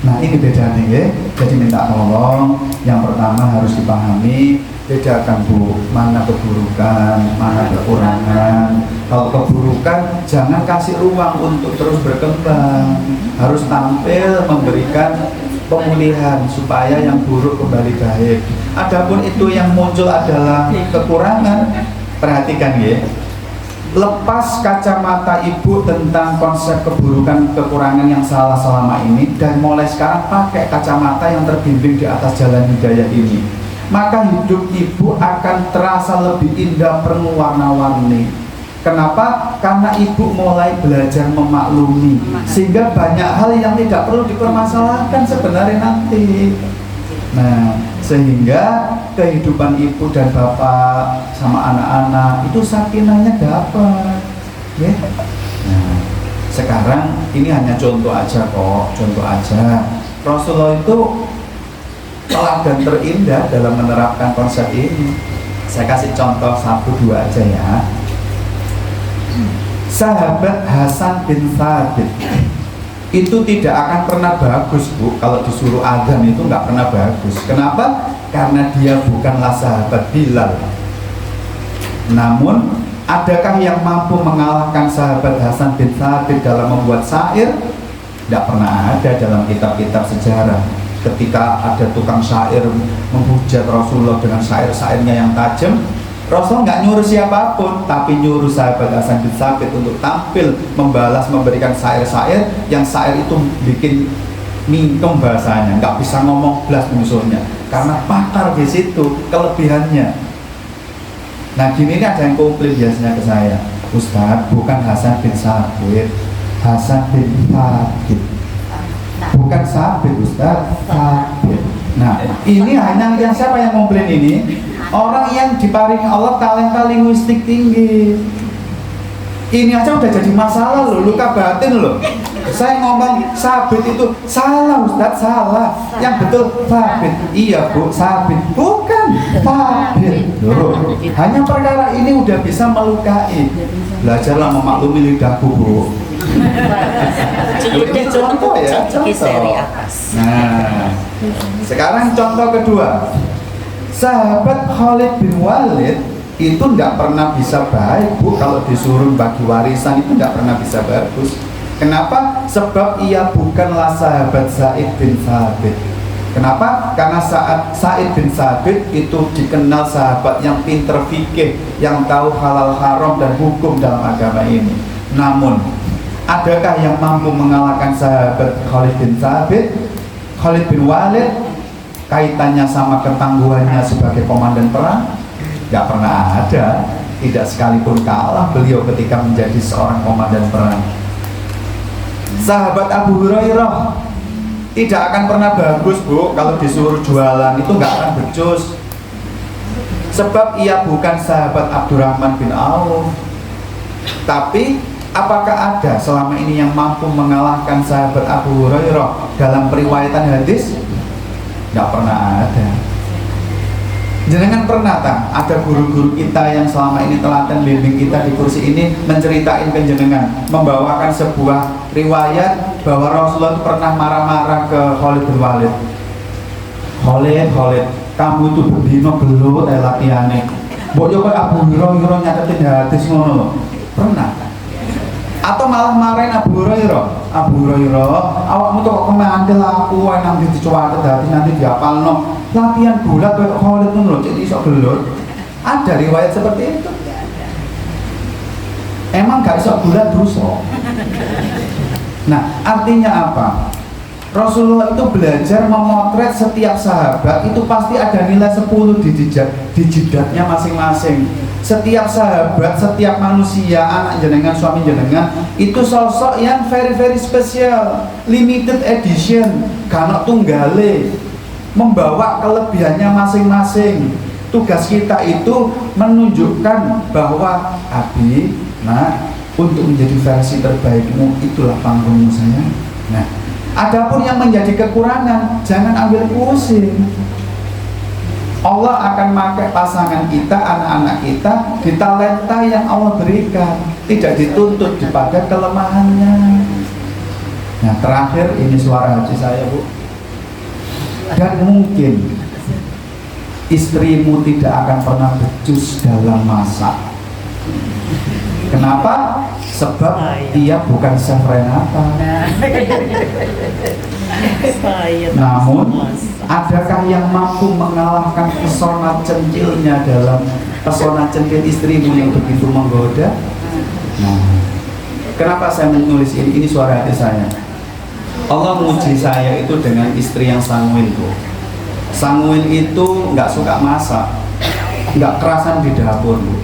Nah ini bedanya ya, jadi minta tolong. Yang pertama harus dipahami, bedakan bu, mana keburukan, mana kekurangan. Kalau keburukan jangan kasih ruang untuk terus berkembang, harus tampil memberikan pemulihan supaya yang buruk kembali baik. Adapun itu yang muncul adalah kekurangan, perhatikan ya. Lepas kacamata ibu tentang konsep keburukan kekurangan yang salah selama ini dan mulai sekarang pakai kacamata yang terbimbing di atas jalan hidayah ini, maka hidup ibu akan terasa lebih indah penuh warna-warni. Kenapa? Karena ibu mulai belajar memaklumi, sehingga banyak hal yang tidak perlu dipermasalahkan sebenarnya nanti. Nah, sehingga kehidupan ibu dan bapak sama anak-anak itu sakinahnya dapat, ya. Nah, sekarang ini hanya contoh aja kok, contoh aja. Rasulullah itu teladan terindah dalam menerapkan konsep ini. Saya kasih contoh 1-2 aja ya. Sahabat Hasan bin Thabit itu tidak akan pernah bagus, Bu. Kalau disuruh adzan itu nggak pernah bagus. Kenapa? Karena dia bukanlah sahabat Bilal. Namun, adakah yang mampu mengalahkan sahabat Hasan bin Thabit dalam membuat syair? Tidak pernah ada dalam kitab-kitab sejarah. Ketika ada tukang syair menghujat Rasulullah dengan syair-syairnya yang tajam, Rasul nggak nyuruh siapapun, tapi nyuruh sahabat Hasan bin Thabit untuk tampil membalas, memberikan syair-syair yang syair itu bikin mingkem bahasanya, nggak bisa ngomong belas musuhnya, karena pakar di situ kelebihannya. Nah gini ini ada yang komplain biasanya ke saya, Ustadz bukan Hasan bin Thabit, Hasan bin Thabit, bukan Sabit Ustadz, Thabit. Nah ini hanya yang siapa yang komplain ini? Orang yang diparingi Allah talenta linguistik tinggi. Ini aja udah jadi masalah loh, luka batin loh. Saya ngomong Sabit itu salah Ustadz, salah. Yang betul Sabit. Iya Bu, Sabit. Bukan Sabit loh. Hanya perkara ini udah bisa melukai. Belajarlah memaklumi lidahku Bu. Ini contoh ya, contoh. Nah, sekarang contoh kedua. Sahabat Khalid bin Walid itu tidak pernah bisa baik, Bu. Kalau disuruh bagi warisan itu tidak pernah bisa bagus. Kenapa? Sebab ia bukanlah sahabat Zaid bin Thabit. Kenapa? Karena saat Zaid bin Thabit itu dikenal sahabat yang pinter fikih, yang tahu halal haram dan hukum dalam agama ini. Namun, adakah yang mampu mengalahkan sahabat Khalid bin Thabit? Khalid bin Walid kaitannya sama ketangguhannya sebagai komandan perang? Tidak pernah ada. Tidak sekalipun kalah beliau ketika menjadi seorang komandan perang. Sahabat Abu Hurairah tidak akan pernah bagus, Bu. Kalau disuruh jualan itu nggak akan becus. Sebab ia bukan sahabat Abdurrahman bin Auf. Tapi apakah ada selama ini yang mampu mengalahkan sahabat Abu Hurairah dalam periwayatan hadis? Nggak pernah ada. Jenengan pernah tak ada guru-guru kita yang selama ini telaten bimbing kita di kursi ini menceritain ke jenengan, membawakan sebuah riwayat bahwa Rasulullah itu pernah marah-marah ke Khalid bin Walid. Khalid, kamu itu berdino gelut latihannya. Mbok yo kok Abu Hurairah nyatetin hadis ngono lho. Pernah? Atau malah marahin Abu Hurairah, awakmu tuh kok kemantil aku nanti dicuatet nanti diapalno. Latihan gulat kayak Khalid itu loh, jadi iso gelut. Ada riwayat seperti itu. Emang gak iso gulat dosa. Nah, artinya apa? Rasulullah itu belajar memotret setiap sahabat itu pasti ada nilai 10 di jidatnya masing-masing. Setiap sahabat, setiap manusia, anak jenengan, suami jenengan itu sosok yang very spesial, limited edition, karena tunggale, membawa kelebihannya masing-masing. Tugas kita itu menunjukkan bahwa Abi, nah, untuk menjadi versi terbaikmu itulah panggungmu sayang. Nah, adapun yang menjadi kekurangan jangan ambil pusing. Allah akan pakai pasangan kita, anak-anak kita di talenta yang Allah berikan, tidak dituntut pada kelemahannya. Nah, terakhir ini suara hati saya, Bu. Dan mungkin istrimu tidak akan pernah becus dalam masak. Kenapa? Sebab dia bukan chef Renata. Namun, adakah yang mampu mengalahkan pesona centilnya dalam pesona centil istrimu yang begitu menggoda? Nah, kenapa saya menulis ini? Ini suara hati saya. Allah menguji saya itu dengan istri yang sanguin, Bu. Sanguin itu nggak suka masak, nggak kerasan di dapur, Bu.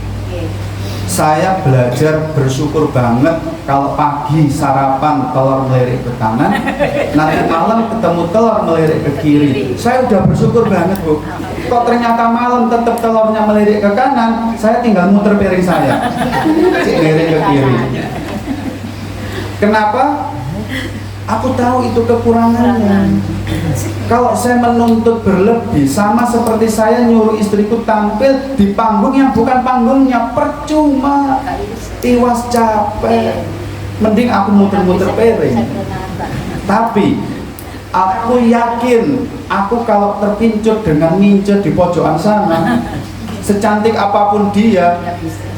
saya belajar bersyukur banget kalau pagi sarapan telur melirik ke kanan, nanti malam ketemu telur melirik ke kiri. Saya udah bersyukur banget, Bu. Kok ternyata malam tetap telurnya melirik ke kanan, saya tinggal muter piring saya, lirik ke kiri. Kenapa? Aku tahu itu kekurangannya. Kalau saya menuntut berlebih, sama seperti saya nyuruh istriku tampil di panggung yang bukan panggungnya, percuma, tiwas capek. Mending aku muter-muter piring. Tapi aku yakin, aku kalau terpincut dengan ngincer di pojokan sana, secantik apapun dia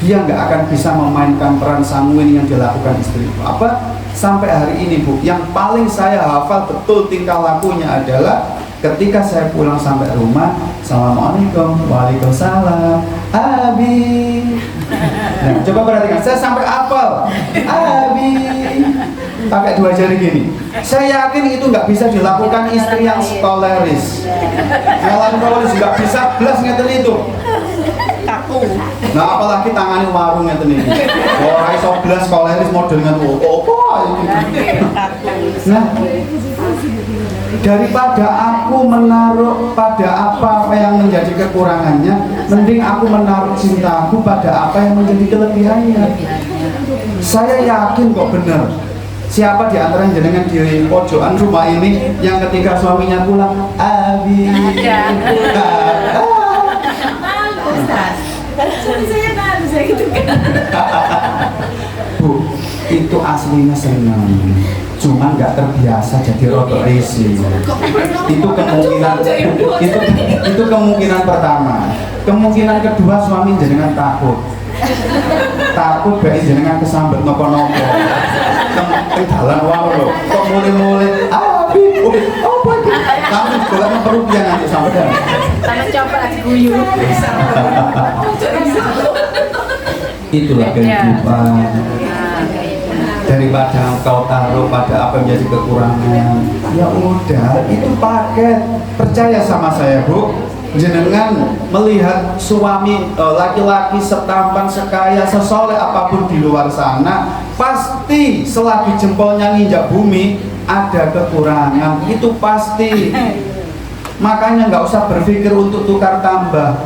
nggak akan bisa memainkan peran sanguin yang dilakukan istriku. Apa? Sampai hari ini, Bu, yang paling saya hafal betul tingkah lakunya adalah ketika saya pulang sampai rumah, Assalamualaikum, Waalaikumsalam, Abi. Nah, coba perhatikan, saya sampai hafal, Abi, pakai 2 jari gini. Saya yakin itu nggak bisa dilakukan istri yang skoleris. Skoleris nggak bisa belas ngeten itu. Nah, apalagi tangani warung ngeten iki. Ora iso belas skoleris model ngeten. Nah, daripada aku menaruh pada apa yang menjadi kekurangannya, mending aku menaruh cintaku pada apa yang menjadi kelebihannya. Saya yakin kok benar. Siapa di antara jenengan di pojokan rumah ini yang ketika suaminya pulang, Abi, Bu, itu aslinya senang, cuma nggak terbiasa jadi rotok risi. Itu kemungkinan pertama. Kemungkinan kedua, suami jenengan takut bayi jenengan kesambet nopo-nopo. Dalan wae lho, kok mulai Abi, apa iki? Kamu golek perupiah nanti sampean. Sama copot lagi guyu. Itulah kehidupan. Daripada engkau taruh pada apa yang menjadi kekurangan, ya udah, itu paket. Percaya sama saya, Bu. Jenengan melihat suami laki-laki setampan, sekaya, sesoleh apapun di luar sana, pasti selagi jempolnya nginjak bumi ada kekurangan, itu pasti. Makanya nggak usah berpikir untuk tukar tambah,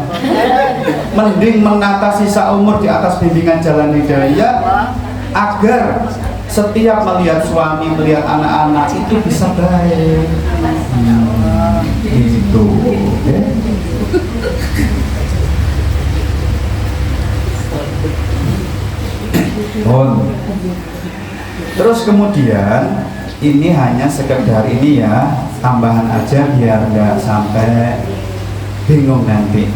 mending menata sisa umur di atas bimbingan jalan hidayah, agar setiap melihat suami, melihat anak-anak itu bisa baik. Itu, okay? Terus kemudian ini hanya sekedar ini ya, tambahan aja biar nggak sampai bingung nanti.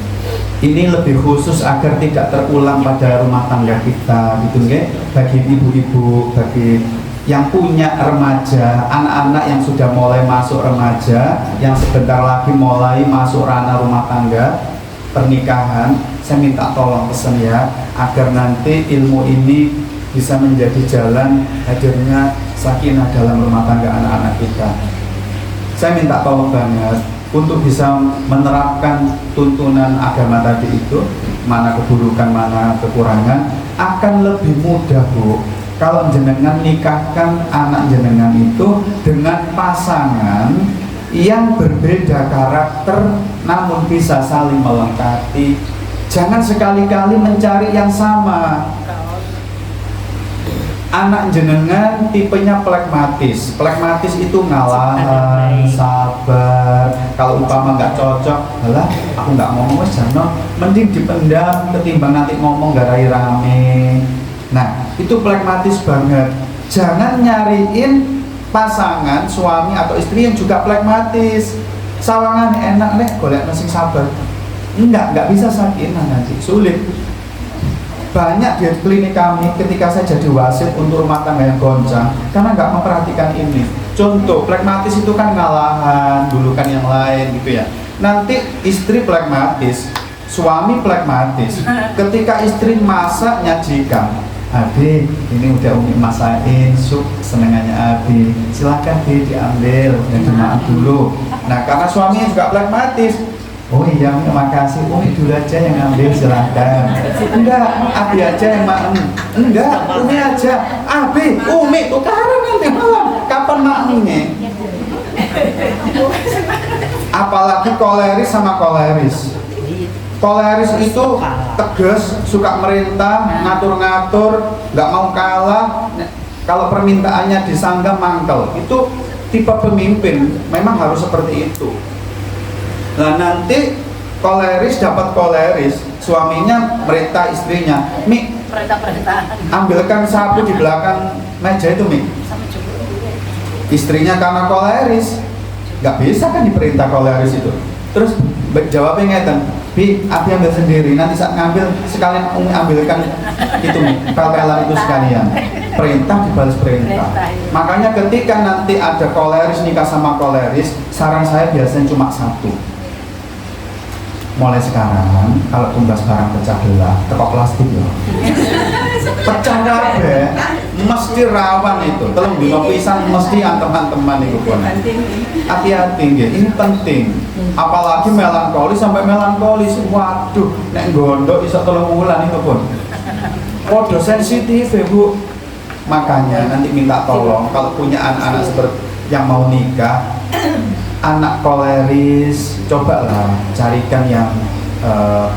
Ini lebih khusus agar tidak terulang pada rumah tangga kita, gitu nggih? Bagi ibu-ibu, bagi yang punya remaja, anak-anak yang sudah mulai masuk remaja, yang sebentar lagi mulai masuk ranah rumah tangga, pernikahan, saya minta tolong pesen ya, agar nanti ilmu ini bisa menjadi jalan hadirnya sakinah dalam rumah tangga anak-anak kita. Saya minta tolong banget untuk bisa menerapkan tuntunan agama tadi itu, mana keburukan, mana kekurangan, akan lebih mudah, Bu, kalau jenengan nikahkan anak jenengan itu dengan pasangan yang berbeda karakter namun bisa saling melengkapi. Jangan sekali-kali mencari yang sama. Anak jenengan tipenya plekmatis. Plekmatis itu ngalahan, sabar. Kalau umpama nggak cocok, alah aku nggak ngomong wes jano, mending dipendam ketimbang nanti ngomong garai rame. Nah, itu plekmatis banget. Jangan nyariin pasangan suami atau istri yang juga plekmatis. Sawangan enak nih, golek sing sabar. Nggak bisa sakinah nanti, sulit. Banyak di klinik kami ketika saya jadi wasit untuk rumah tangga yang goncang karena nggak memperhatikan ini. Contoh, plekmatis itu kan ngalahan, dulukan yang lain gitu ya. Nanti istri plekmatis, suami plekmatis. Ketika istri masak nyajikan, Abi, ini udah Umi masakin sup senengannya Abi, silakan Bi diambil dan dimakan dulu. Nah, karena suaminya juga plekmatis, Oh iya, makasih. Umi dulu aja yang ngambil, silahkan. Enggak, Abi aja yang makan. Enggak, Umi aja. Abi, Umi tukaran nanti malam. Kapan maknya? Apalagi koleris sama koleris. Koleris itu tegas, suka merintah, ngatur-ngatur, nggak mau kalah. Kalau permintaannya disanggah mangkel, itu tipe pemimpin. Memang harus seperti itu. Nah nanti koleris dapat koleris, suaminya merintah istrinya, Mi, Perintah-perintahan. ambilkan sapu di belakang meja itu, Mi. Sama cukup. Istrinya karena koleris, nggak bisa kan diperintah koleris itu. Terus jawabnya ngeten, Bi, Abi ambil sendiri, nanti saat ngambil sekalian Umi ambilkan itu, Mi, pel-pelan itu sekalian. Perintah dibalas perintah. Makanya ketika nanti ada koleris nikah sama koleris, saran saya biasanya cuma satu. Mulai sekarang kalau tumbas barang pecah belah, teko plastik ya. Pecah kabeh, mesti rawan itu. Telung dino pisan mesti teman-teman itu pun. Hati-hati nggih, ini penting. Apalagi melankolis sampai melankolis. Waduh, nek gondok iso 3 wulan itu pun. Podo sensitif ya, Bu. Makanya nanti minta tolong kalau punya anak-anak seperti yang mau nikah, anak koleris, cobalah carikan yang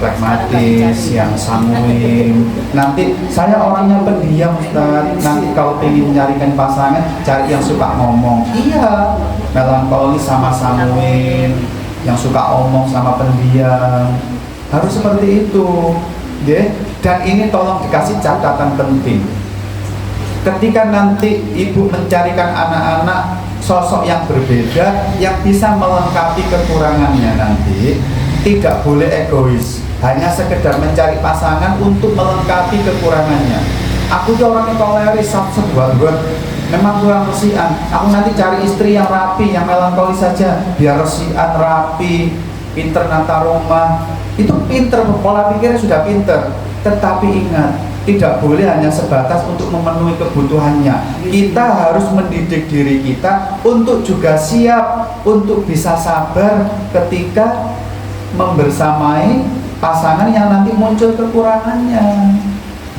pragmatis, yang sanguin. Nanti saya orangnya pendiam, Ustaz. Nanti kalau pengen mencarikan pasangan, cari yang suka ngomong. Iya, melankolis sama sanguin, yang suka omong sama pendiam. Harus seperti itu, ya. Dan ini tolong dikasih catatan penting. Ketika nanti ibu mencarikan anak-anak sosok yang berbeda yang bisa melengkapi kekurangannya nanti, tidak boleh egois, hanya sekedar mencari pasangan untuk melengkapi kekurangannya. Aku tuh orangnya koleris, buat memang kurang resian. Aku nanti cari istri yang rapi, yang melankolis saja, biar resian, rapi, pinter nata rumah. Itu pinter, pola pikirnya sudah pinter. Tetapi ingat, tidak boleh hanya sebatas untuk memenuhi kebutuhannya. Kita harus mendidik diri kita untuk juga siap untuk bisa sabar ketika membersamai pasangan yang nanti muncul kekurangannya.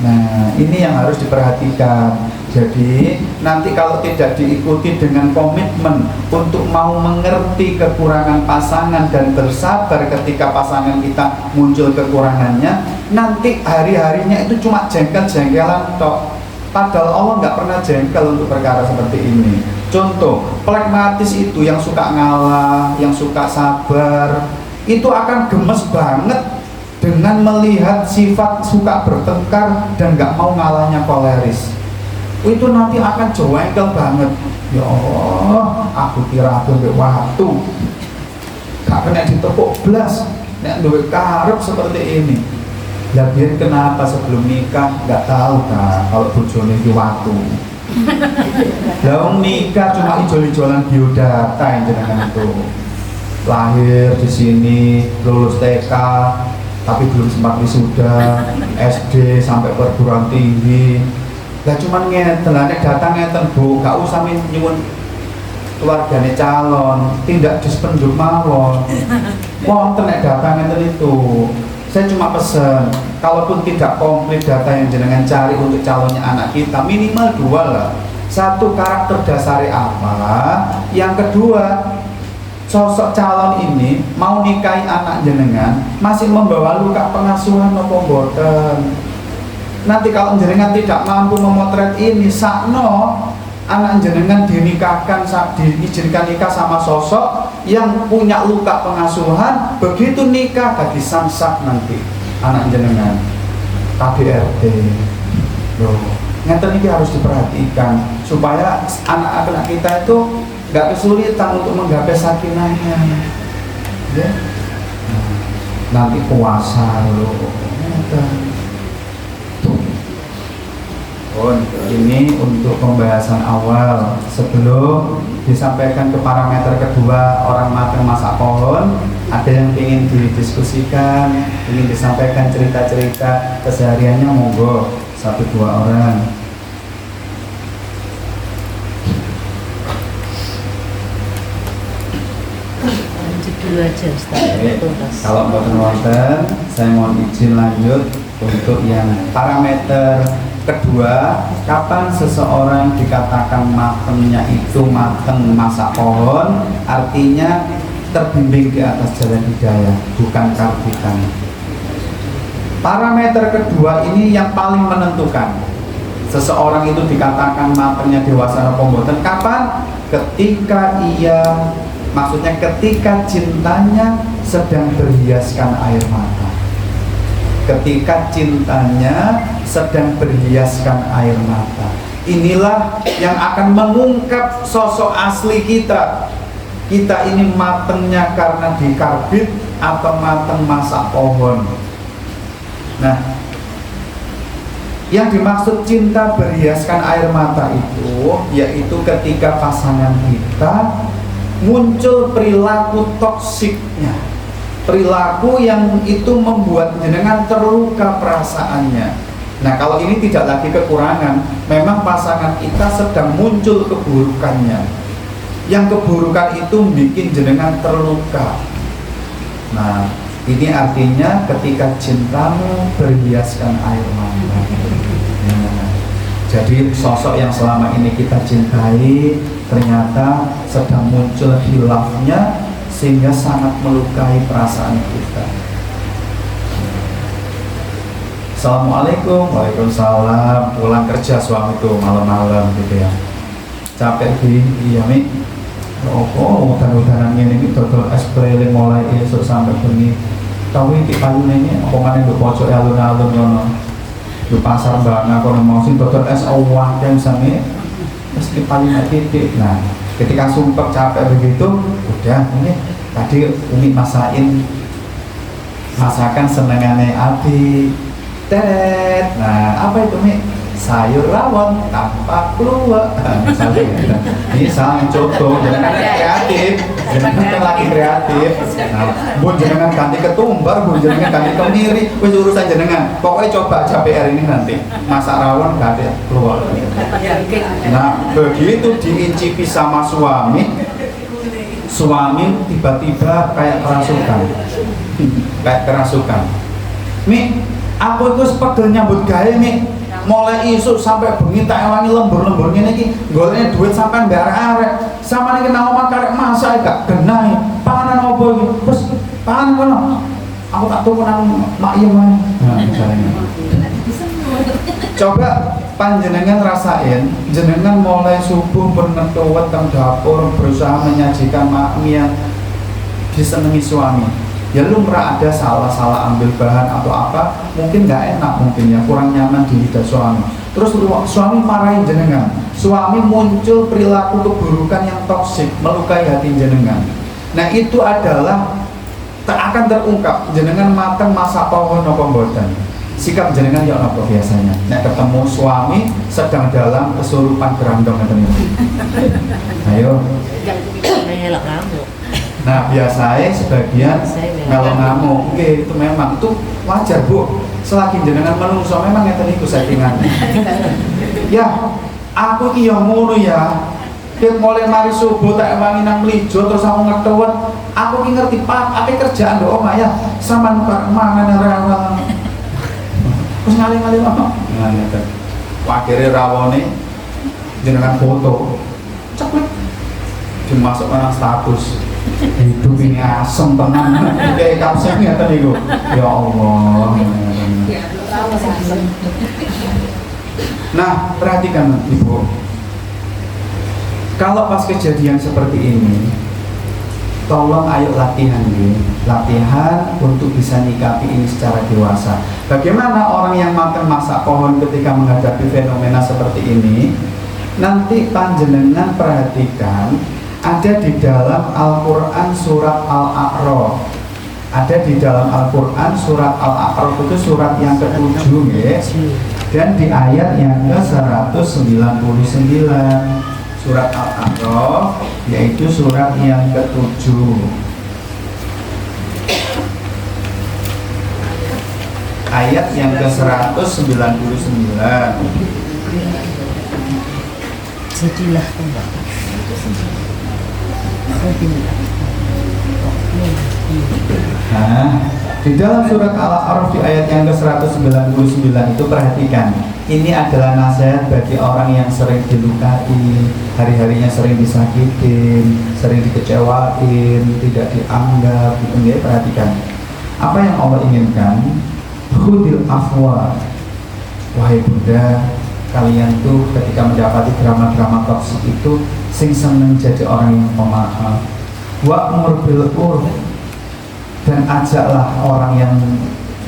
Nah, ini yang harus diperhatikan. Jadi, nanti kalau tidak diikuti dengan komitmen untuk mau mengerti kekurangan pasangan dan bersabar ketika pasangan kita muncul kekurangannya, nanti hari-harinya itu cuma jengkel-jengkelan tok. Padahal Allah nggak pernah jengkel untuk perkara seperti ini. Contoh, pragmatis itu yang suka ngalah, yang suka sabar, itu akan gemes banget dengan melihat sifat suka bertengkar dan nggak mau ngalahnya koleris. Itu nanti akan jengkel banget. Ya Allah, aku kira aku duwe waktu, gak kena ditepuk blas, nek duwe karep seperti ini. Lah biar kenapa sebelum nikah nggak tahu kan kalau bojone iki waktu. Lah nikah cuma ijol-ijolan biodata yang jenengan itu. Lahir di sini, lulus TK, tapi belum sempat wisuda, SD sampai perguruan tinggi. Lah cuman ngeten, nek datang ngeten Bu, gak usah nyuwun keluargane calon, tindak dispenduk mawon. Wonten nek datang ngeten itu. Saya cuma pesen, kalaupun tidak komplit data yang jenengan cari untuk calonnya anak kita, minimal 2 lah. 1, karakter dasari apa? Yang kedua, sosok calon ini mau nikahi anak jenengan masih membawa luka pengasuhan nopo mboten. Nanti kalau jenengan tidak mampu memotret ini, sakno anak jenengan dinikahkan, diizinkan nikah sama sosok yang punya luka pengasuhan, begitu nikah gak disamsak nanti anak jenengan KDRT. Loh, ngeten ini harus diperhatikan supaya anak-anak kita itu gak kesulitan untuk menggapai sakinahnya, ya. Nanti puasa loh. Ini untuk pembahasan awal. Sebelum disampaikan ke parameter kedua orang matang masak pohon, ada yang ingin didiskusikan, ingin disampaikan cerita-cerita kesehariannya, monggo 1-2 orang. Itu aja Ustaz. Oke, Tuntas. kalau mboten wonten, saya mohon izin lanjut untuk yang parameter kedua, kapan seseorang dikatakan matengnya itu mateng masak pohon, artinya terbimbing di atas jalan hidayah, bukan karbitan. Parameter kedua ini yang paling menentukan seseorang itu dikatakan matengnya dewasa atau mboten kapan? Ketika maksudnya ketika cintanya sedang berhiaskan air mata. Ketika cintanya sedang berhiaskan air mata. Inilah yang akan mengungkap sosok asli kita. Kita ini matengnya karena dikarbit atau mateng masak pohon. Nah, yang dimaksud cinta berhiaskan air mata itu yaitu ketika pasangan kita muncul perilaku toksiknya, perilaku yang itu membuat jenengan terluka perasaannya. Nah, kalau ini tidak lagi kekurangan, memang pasangan kita sedang muncul keburukannya, yang keburukan itu bikin jenengan terluka. Nah, ini artinya ketika cintamu berhiaskan air mata. Nah, jadi sosok yang selama ini kita cintai ternyata sedang muncul hilafnya sehingga sangat melukai perasaan kita. Assalamualaikum, waalaikumsalam. Pulang kerja suami tuh malam-malam gitu ya. Capek iya Mi. Oh, udan-udanan ini dodol es keliling mulai esok sampai bengi. Tapi di payune ini apa maneh nduk pojok alun-alun ngono. Di pasar Mbak kono mau sing dodol es awak yang sami. Terus di payune titik. Nah, ketika sumpek capek begitu, udah ini tadi Umi masakin masakan senengane Abi. Teret. Nah, apa itu Mi? Sayur rawon tanpa keluar. Misalnya gitu. Misal contoh, jangan kreatif, jangan lagi kreatif. Nah, bun jangan ganti ketumbar, bun jangan ganti kemiri, wis urusan jenengan. Pokoknya coba aja PR ini nanti masak rawon gak ada keluar. Nah, begitu diincipi sama suami tiba-tiba kayak kerasukan. Mi, aku itu sepegel nyambut gawe Mi. Mulai isuk sampai bengi tak ewangi lembur-lembur ngene iki golekne duit sampean mbak arek sama niki nang omah karek masak gak genah panganan opo iki terus pangan kono aku tak tuku nang mak iya mah. Nah, misalnya coba panjenengan rasain jenengan mulai subuh bernetuwet teng dapur berusaha menyajikan makmi yang disenangi suami. Ya lumrah ada salah ambil bahan atau apa, mungkin nggak enak, mungkin ya kurang nyaman di lidah suami. Terus suami marahin jenengan, suami muncul perilaku keburukan yang toksik, melukai hati jenengan. Nah itu adalah akan terungkap jenengan mateng masak pohon nopo mboten. Sikap jenengan ya apa biasanya? Nek ketemu suami sedang dalam kesurupan gerandong ngeten iki. Ayo. Elok ngamuk. Nah biasanya sebagian kalau ngamuk, oke, itu memang itu wajar Bu. Selagi jenengan menungso memang ngeten iku settingannya. Ya, aku ki yo ngono ya. Ket mulai mari subuh tak ewangi nang mlijo terus aku ngetewet. Aku ki ngerti Pak, ape kerjaan do omah ya. Saman karo mangan rawon. Terus ngalih-ngalih apa? Nah, ngeten. Akhire rawone jenengan foto. Ceklek. Dimasukkan status. Hidup ini asem tenan kayak kapsel ngeten niku. Ya Allah. Nah, perhatikan Ibu. Kalau pas kejadian seperti ini, tolong ayo latihan nih. Latihan untuk bisa nyikapi ini secara dewasa. Bagaimana orang yang makan masak pohon ketika menghadapi fenomena seperti ini? Nanti panjenengan perhatikan ada di dalam Al-Quran surat Al-A'raf. Ada di dalam Al-Quran surat Al-A'raf itu surat yang ke-7 ya. Dan di ayat yang ke-199 surat Al-A'raf yaitu surat yang ke-7. Ayat yang ke-199. Jadilah kembali. Nah, di dalam surat Al-A'raf di ayat yang ke-199 itu perhatikan, ini adalah nasihat bagi orang yang sering dilukai, hari-harinya sering disakitin, sering dikecewain, tidak dianggap, gitu ya. Perhatikan apa yang Allah inginkan. Khudil afwa, wahai Bunda, kalian tuh ketika mendapati drama-drama toksik itu sing seneng jadi orang yang pemaaf. Wa'mur bil urf, dan ajaklah orang yang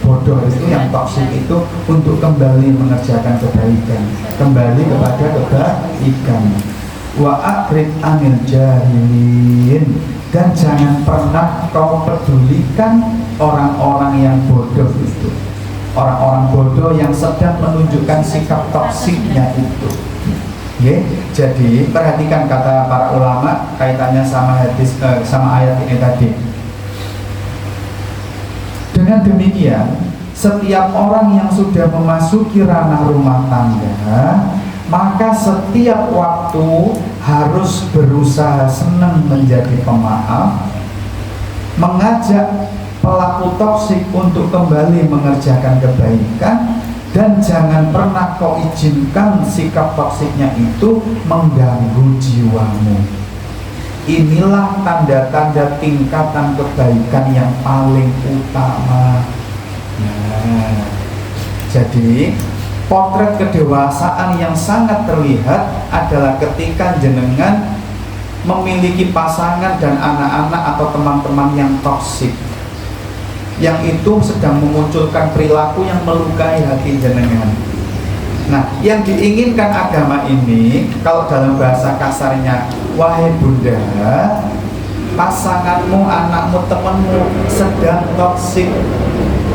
bodoh itu, yang toksik itu, untuk kembali mengerjakan kebaikan, kembali kepada kebaikan. Wa a'rid anil jahilin, dan jangan pernah kau pedulikan orang-orang yang bodoh itu, orang-orang bodoh yang sedang menunjukkan sikap toksiknya itu. Jadi perhatikan kata para ulama kaitannya sama hadis, sama ayat ini tadi. Dengan demikian, setiap orang yang sudah memasuki ranah rumah tangga, maka setiap waktu harus berusaha senang menjadi pemaaf, mengajak pelaku toksik untuk kembali mengerjakan kebaikan, dan jangan pernah kau izinkan sikap toksiknya itu mengganggu jiwamu. Inilah tanda-tanda tingkatan kebaikan yang paling utama. Nah, jadi potret kedewasaan yang sangat terlihat adalah ketika jenengan memiliki pasangan dan anak-anak atau teman-teman yang toksik, yang itu sedang memunculkan perilaku yang melukai hati jenengan. Nah, yang diinginkan agama ini, kalau dalam bahasa kasarnya, wahai Bunda, pasanganmu, anakmu, temanmu sedang toksik,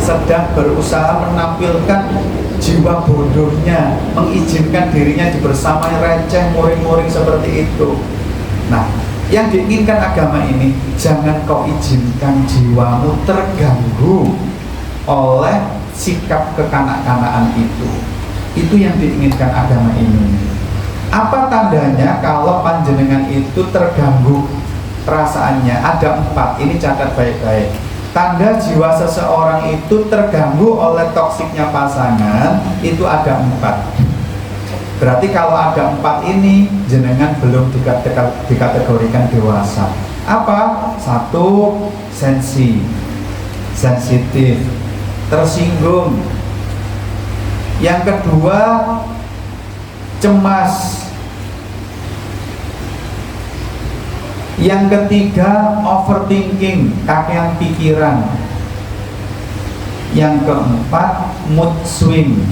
sedang berusaha menampilkan jiwa bodohnya, mengizinkan dirinya dibersamai receh, muring-muring seperti itu. Nah, yang diinginkan agama ini, jangan kau izinkan jiwamu terganggu oleh sikap kekanak-kanakan itu. Itu yang diinginkan agama ini. Apa tandanya kalau panjenengan itu terganggu perasaannya? Ada 4, ini catat baik-baik. Tanda jiwa seseorang itu terganggu oleh toksiknya pasangan itu ada 4. Berarti kalau ada 4 ini, jenengan belum dikategorikan dewasa. Apa? 1, sensitif, tersinggung. Yang kedua, cemas. Yang ketiga, overthinking, kakean pikiran. Yang keempat, mood swing,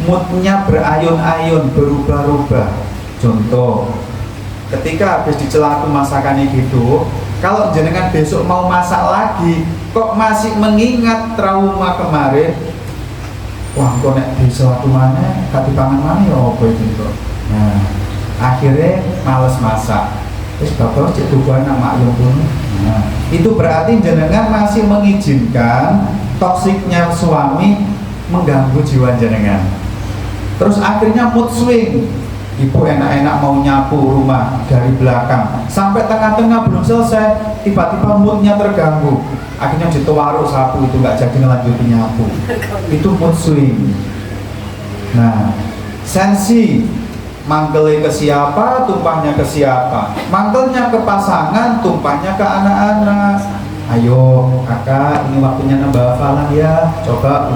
moodnya berayun-ayun, berubah-ubah. Contoh, ketika habis dicelatu masakannya gitu, kalau jenengan besok mau masak lagi, kok masih mengingat trauma kemarin, wah kok nek dicelatu mana, kati pangan mana ya apa itu. Nah, akhirnya males masak. Terus bapak cek tubuhan nama ayam pun. Nah, itu berarti jenengan masih mengizinkan toksiknya suami mengganggu jiwa jenengan. Terus akhirnya mood swing, ibu enak-enak mau nyapu rumah dari belakang, sampai tengah-tengah belum selesai, tiba-tiba moodnya terganggu, akhirnya ditaruh sapu itu nggak jadi ngelanjutin nyapu. Itu mood swing. Nah, sensi, mangkelnya ke siapa, tumpahnya ke siapa. Mangkelnya ke pasangan, tumpahnya ke anak-anak. Ayo kakak, ini waktunya nambah hafalan ya, coba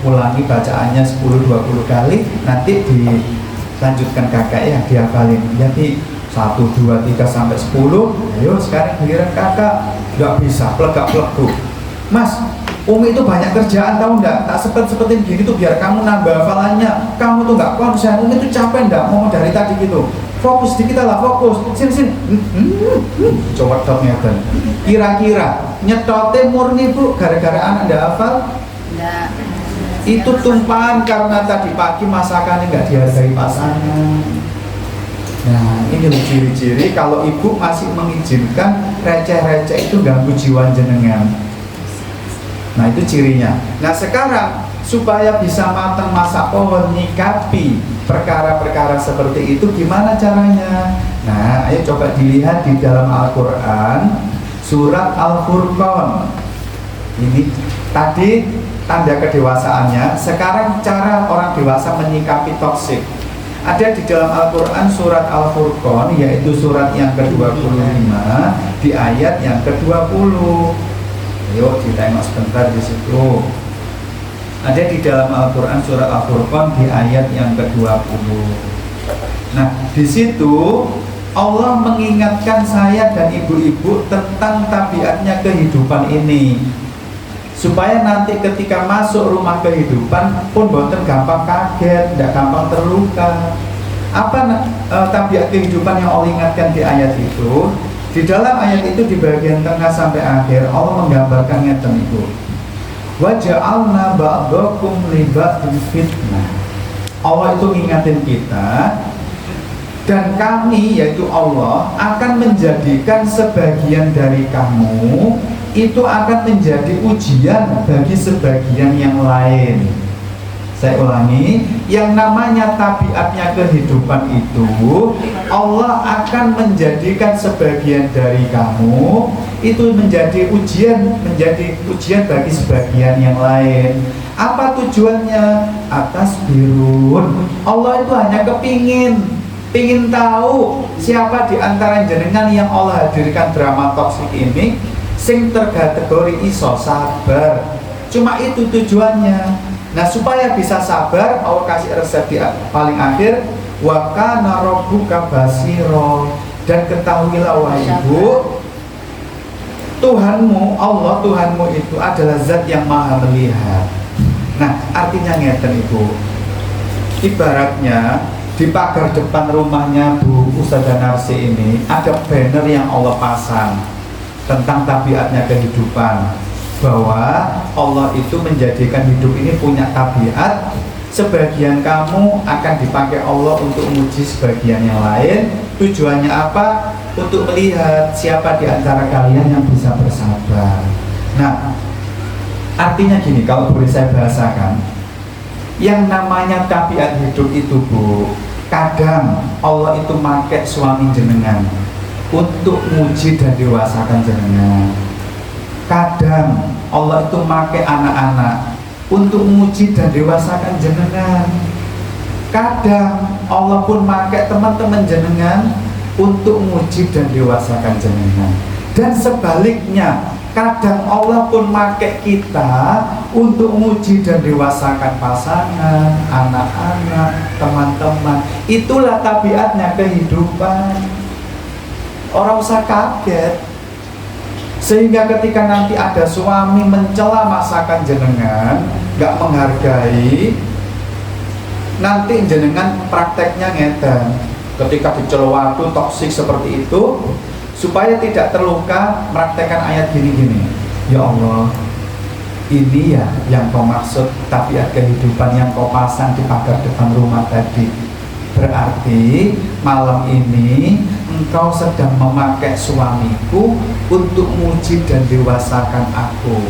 ulangi bacaannya 10-20 kali, nanti dilanjutkan kakak ya, dihafalin. Jadi 1, 2, 3 sampai 10. Ayo sekarang giliran kakak. Nggak bisa, plegak-pleguk. Mas, Umi itu banyak kerjaan, tahu nggak? Tak seperti gini tuh biar kamu nambah hafalannya. Kamu tuh nggak konsen, Umi tuh capek nggak mau dari tadi gitu. Fokus di kita lah, fokus. Sini. Coba dotnya kan. Kira-kira nyetotnya murni bu, gara-gara anak nggak hafal? Nggak. Itu tumpahan karena tadi pagi masakannya nggak dihargai pasangan. Nah, ini ciri-ciri kalau ibu masih mengizinkan receh-receh itu ganggu jiwa jenengan. Nah, itu cirinya. Nah, sekarang supaya bisa matang masak pohon, nyikapi perkara-perkara seperti itu gimana caranya? Nah, ayo coba dilihat di dalam Al-Quran Surat Al-Furqan. Ini tadi tanda kedewasaannya. Sekarang cara orang dewasa menyikapi toksik. Ada di dalam Al-Quran surat Al-Furqan, yaitu surat yang ke-25 di ayat yang ke-20. Yuk ditengok sebentar di situ. Ada di dalam Al-Quran surat Al-Furqan di ayat yang ke-20. Nah, di situ Allah mengingatkan saya dan ibu-ibu tentang tabiatnya kehidupan ini, supaya nanti ketika masuk rumah kehidupan pun boten gampang kaget, tidak gampang terluka. Apa tabiat kehidupan yang Allah ingatkan di ayat itu? Di dalam ayat itu di bagian tengah sampai akhir Allah menggambarkan ngeten itu. Wa ja'alna ba'dakum li ba'din fitnah. Allah itu ngingatin kita, dan kami, yaitu Allah, akan menjadikan sebagian dari kamu itu akan menjadi ujian bagi sebagian yang lain. Saya ulangi, yang namanya tabiatnya kehidupan itu Allah akan menjadikan sebagian dari kamu itu menjadi ujian bagi sebagian yang lain. Apa tujuannya? Atas birun. Allah itu hanya pingin tahu siapa di antara jenengan yang Allah hadirkan drama toksik ini sing terkategori iso sabar. Cuma itu tujuannya. Nah, supaya bisa sabar, Allah kasih resep di paling akhir, wa kana rabbuka basiro, dan ketahuilah wahai ibu, Tuhanmu, Allah Tuhanmu itu adalah zat yang maha melihat. Nah, artinya ngeten ibu, ibaratnya di pagar depan rumahnya Bu Ustazah Narsi ini ada banner yang Allah pasang tentang tabiatnya kehidupan, bahwa Allah itu menjadikan hidup ini punya tabiat. Sebagian kamu akan dipakai Allah untuk menguji sebagian yang lain. Tujuannya apa? Untuk melihat siapa di antara kalian yang bisa bersabar. Nah, artinya gini, kalau boleh saya bahasakan, yang namanya tabiat hidup itu Bu, kadang Allah itu pakai suami jenengan untuk menguji dan dewasakan jenengan. Kadang Allah itu pakai anak-anak untuk menguji dan dewasakan jenengan. Kadang Allah pun pakai teman-teman jenengan untuk menguji dan dewasakan jenengan. Dan sebaliknya, kadang Allah pun pakai kita untuk menguji dan dewasakan pasangan, anak-anak, teman-teman. Itulah tabiatnya kehidupan. Orang usah kaget. Sehingga ketika nanti ada suami mencela masakan jenengan, gak menghargai, nanti jenengan prakteknya ngeten. Ketika dicela waktu toksik seperti itu, supaya tidak terluka, praktekkan ayat gini-gini. Ya Allah, ini ya yang kau maksud tabiat kehidupan yang kau pasang di pagar depan rumah tadi. Berarti malam ini engkau sedang memakai suamiku untuk muji dan dewasakan aku.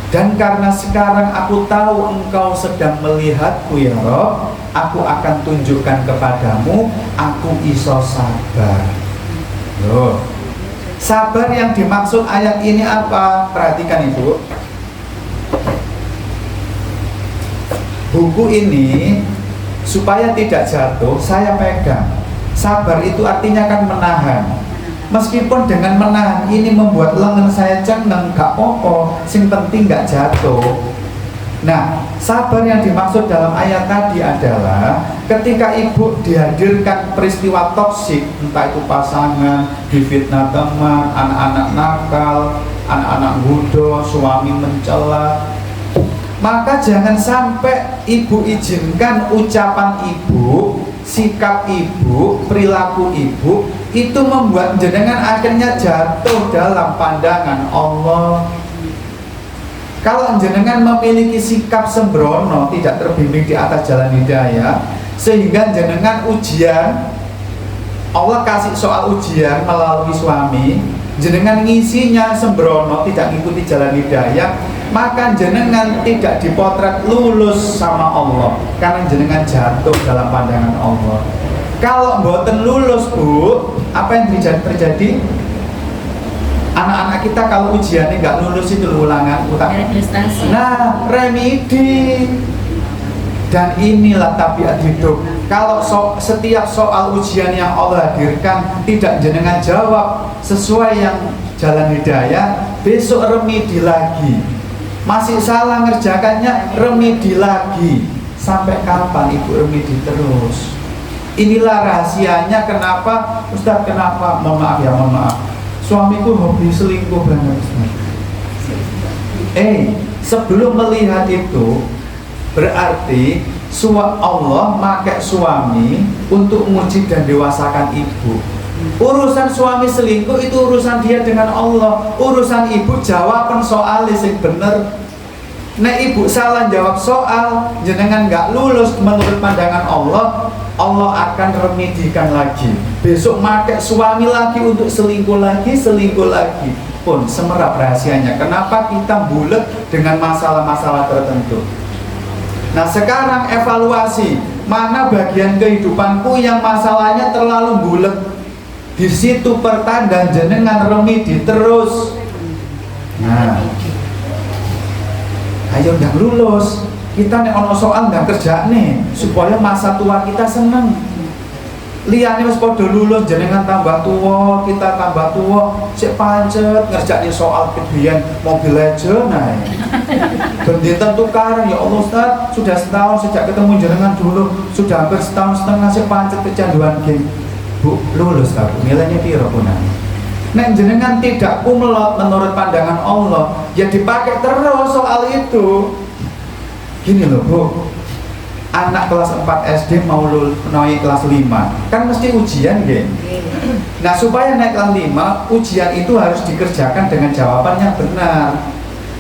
Dan karena sekarang aku tahu engkau sedang melihatku ya Rob, aku akan tunjukkan kepadamu, aku iso sabar. Loh, sabar yang dimaksud ayat ini apa? Perhatikan Ibu. Buku ini supaya tidak jatuh, saya pegang. Sabar itu artinya kan menahan. Meskipun dengan menahan ini membuat lengan saya cengeng, gak apa-apa, sing penting gak jatuh. Nah, sabar yang dimaksud dalam ayat tadi adalah ketika ibu dihadirkan peristiwa toksik, entah itu pasangan, difitnah teman, anak-anak nakal, anak-anak bodoh, suami mencela, maka jangan sampai ibu izinkan ucapan ibu, sikap ibu, perilaku ibu itu membuat jenengan akhirnya jatuh dalam pandangan Allah. Kalau jenengan memiliki sikap sembrono, tidak terbimbing di atas jalan hidayah, sehingga jenengan ujian, Allah kasih soal ujian melalui suami, jenengan ngisinya sembrono, tidak mengikuti jalan hidayah, maka jenengan tidak dipotret lulus sama Allah, karena jenengan jatuh dalam pandangan Allah. Kalau mboten lulus Bu, apa yang terjadi? Anak-anak kita kalau ujiannya nggak lulus itu ulangan utang. Prestasi. Nah, remedi. Dan inilah tabiat hidup. Kalau setiap soal ujian yang Allah hadirkan tidak jenengan jawab sesuai yang jalan hidayah, besok remedi lagi. Masih salah ngerjakannya, remedi lagi. Sampai kapan ibu remedi terus? Inilah rahasianya kenapa Ustaz, kenapa? Mohon maaf, suamiku hobi selingkuh banget Ustaz. Sebelum melihat itu, berarti Allah pakai suami untuk menguji dan dewasakan ibu. Urusan suami selingkuh itu urusan dia dengan Allah. Urusan ibu jawaban soalnya yang bener. Nek ibu salah jawab soal, jenengan nggak lulus menurut pandangan Allah, Allah akan remedikan lagi. Besok pakai suami lagi untuk selingkuh lagi. Pun semerap rahasianya. Kenapa kita bulet dengan masalah-masalah tertentu? Nah sekarang evaluasi, mana bagian kehidupanku yang masalahnya terlalu bulet. Di situ pertanda jenengan remedi terus. Nah, ayo ndang lulus. Kita nek ono soal ndang kerja nih supaya masa tua kita seneng. Liyane wis padha lulus jenengan tambah tua, kita tambah tua, sik pancet ngerjakne soal kebiyen mobil aja nae. Bendita tukaran ya Allah Ustaz, sudah setahun sejak ketemu jenengan dulu, sudah hampir setahun setengah sik pancet kecanduan game. Bu, lulus ta Bu, nilainya piro punan? Nek jenengan tidak kumlot menurut pandangan Allah, ya dipakai terus soal itu. Gini loh Bu, anak kelas 4 SD mau naik kelas 5 kan mesti ujian geng. Nah supaya naik kelas 5 ujian itu harus dikerjakan dengan jawaban yang benar.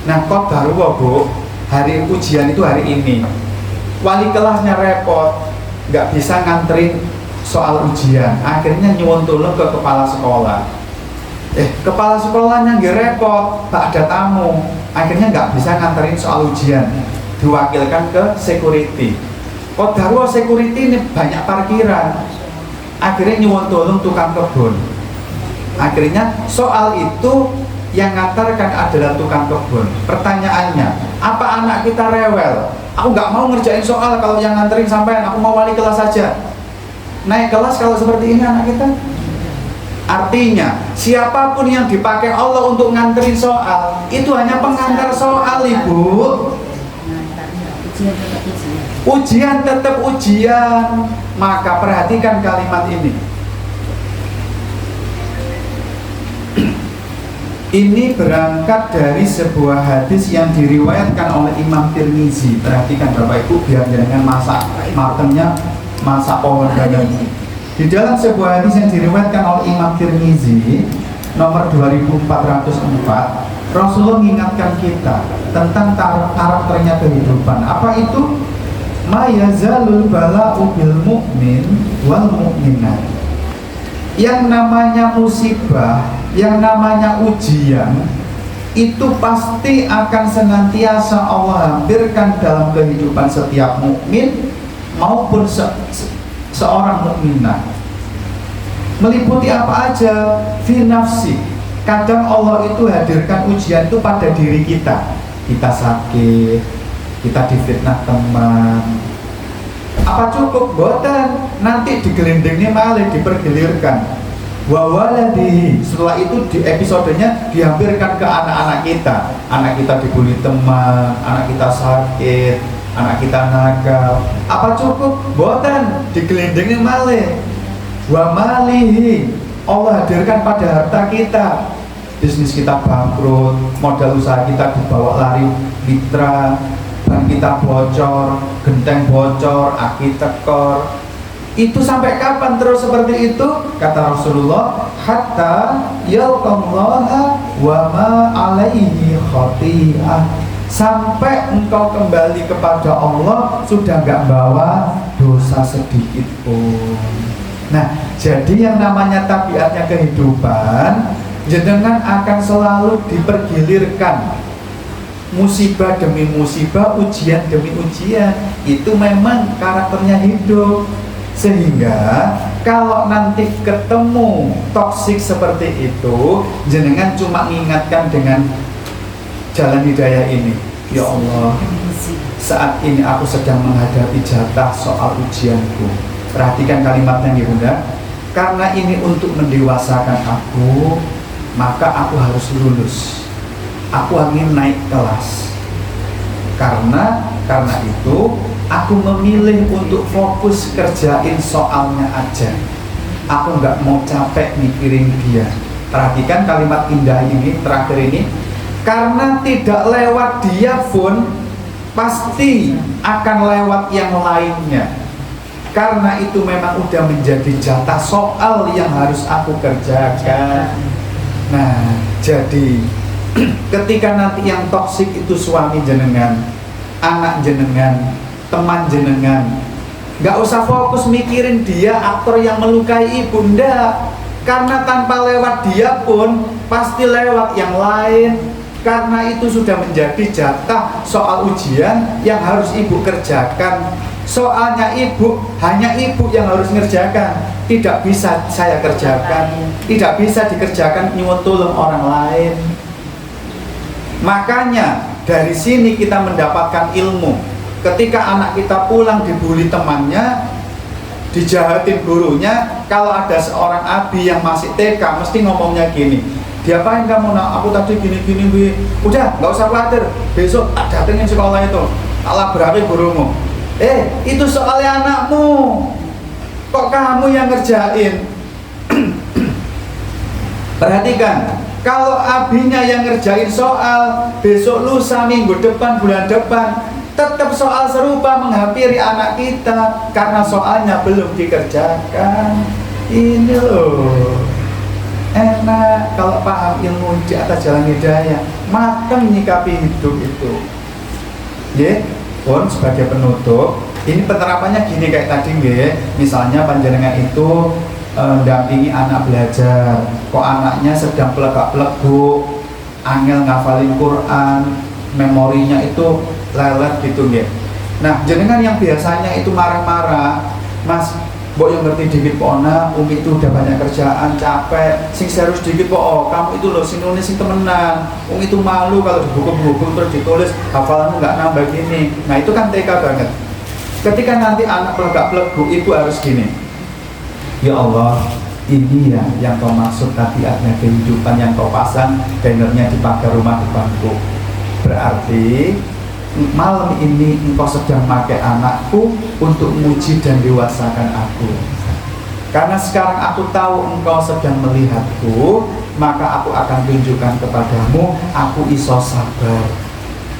Nah kok baru Bu, hari ujian itu hari ini wali kelasnya repot nggak bisa nganterin soal ujian, akhirnya nyuwun tulung ke kepala sekolah. Kepala sekolahnya nggak repot, tak ada tamu, akhirnya nggak bisa nganterin soal ujian, diwakilkan ke security. Kodarwo security ini banyak parkiran, akhirnya nyuwun tolong tukang kebun. Akhirnya soal itu yang ngantarkan adalah tukang kebun. Pertanyaannya, apa anak kita rewel? Aku nggak mau ngerjain soal kalau yang nganterin sampean, aku mau wali kelas saja. Naik kelas kalau seperti ini anak kita. Artinya siapapun yang dipakai Allah untuk nganterin soal itu hanya pengantar soal Ibu. Ujian tetap ujian. Maka perhatikan kalimat ini. Ini berangkat dari sebuah hadis yang diriwayatkan oleh Imam Tirmizi. Perhatikan Bapak Ibu biar jangan masak matengnya, masak pohon dan di dalam sebuah hadis yang diriwayatkan oleh Imam Tirmizi nomor 2404, Rasulullah mengingatkan kita tentang karakternya kehidupan. Apa itu? Ma yazalul bala'u bil mu'min wal mu'minat. Yang namanya musibah, yang namanya ujian itu pasti akan senantiasa Allah hampirkan dalam kehidupan setiap mukmin maupun seorang mukminah. Meliputi apa aja? Fi nafsi. Kadang Allah itu hadirkan ujian itu pada diri kita. Kita sakit, kita difitnah teman. Apa cukup? Boten. Nanti digelindingnya malah dipergilirkan. Wa waladihi. Setelah itu di episodenya dihampirkan ke anak-anak kita. Anak kita dibully teman, anak kita sakit, anak kita nakal. Apa cukup? Boten. Digelindingnya malah. Wa malihi. Allah hadirkan pada harta kita. Bisnis kita bangkrut, modal usaha kita dibawa lari mitra, ban kita bocor, genteng bocor, aki tekor. Itu sampai kapan terus seperti itu? Kata Rasulullah, hatta yalqallaha wa ma alaihi khati'ah. Sampai engkau kembali kepada Allah sudah gak bawa dosa sedikit pun. Nah, jadi yang namanya tabiatnya kehidupan, jenengan akan selalu dipergilirkan musibah demi musibah, ujian demi ujian. Itu memang karakternya hidup. Sehingga Kalau nanti ketemu toksik seperti itu, jenengan cuma mengingatkan dengan jalan hidayah ini. Ya Allah, saat ini aku sedang menghadapi jatah soal ujianku. Perhatikan kalimatnya nih Bunda. Karena ini untuk mendewasakan aku, maka aku harus lulus. Aku ingin naik kelas. Karena itu aku memilih untuk fokus kerjain soalnya aja. Aku nggak mau capek mikirin dia. Perhatikan kalimat indah ini, terakhir ini. Karena tidak lewat dia pun pasti akan lewat yang lainnya. Karena itu memang udah menjadi jatah soal yang harus aku kerjakan. Nah, jadi ketika nanti yang toksik itu suami jenengan, anak jenengan, teman jenengan, nggak usah fokus mikirin dia aktor yang melukai ibu, ndak. Karena tanpa lewat dia pun pasti lewat yang lain. Karena itu sudah menjadi jatah soal ujian yang harus ibu kerjakan. Soalnya ibu, hanya ibu yang harus ngerjakan. Tidak bisa saya kerjakan, tidak bisa dikerjakan nyuwun tulung orang lain. Makanya dari sini kita mendapatkan ilmu. Ketika anak kita pulang dibully temannya, dijahatin gurunya, kalau ada seorang abi yang masih TK mesti ngomongnya gini, diapain kamu nak? Aku tadi gini-gini, udah nggak usah khawatir, besok tak datengin sekolah itu, tak labrapi gurumu. Itu soalnya anakmu, kok kamu yang ngerjain? Perhatikan, kalau abinya yang ngerjain soal, besok lusa, minggu depan, bulan depan, tetap soal serupa menghampiri anak kita karena soalnya belum dikerjakan. Ini loh, enak kalau paham ilmu di atas jalan hidayah, matang nyikapi hidup itu. Pun sebagai penutup, ini penerapannya gini kayak tadi misalnya panjenengan itu dampingi anak belajar, kok anaknya sedang pelegak-peleguk, angel ngafalin Quran, memorinya itu lelet gitu Nah, jenengan yang biasanya itu marah-marah, Mas, mbok yang ngerti dikit pona, Umi itu udah banyak kerjaan, capek, sing serius dikit kok, kamu itu loh sing nulis sing temenan, Umi itu malu kalau di buku-buku terus ditulis hafalanmu nggak nambah gini. Nah, itu kan TK banget. Ketika nanti anak pelegak-peleguk, ibu harus gini, ya Allah, ini ya yang kau maksud tabiatnya kehidupan yang kau pasang bannernya di pagar rumah depanku. Berarti malam ini engkau sedang pakai anakku untuk menguji dan dewasakan aku. Karena sekarang aku tahu engkau sedang melihatku, maka aku akan tunjukkan kepadamu aku iso sabar.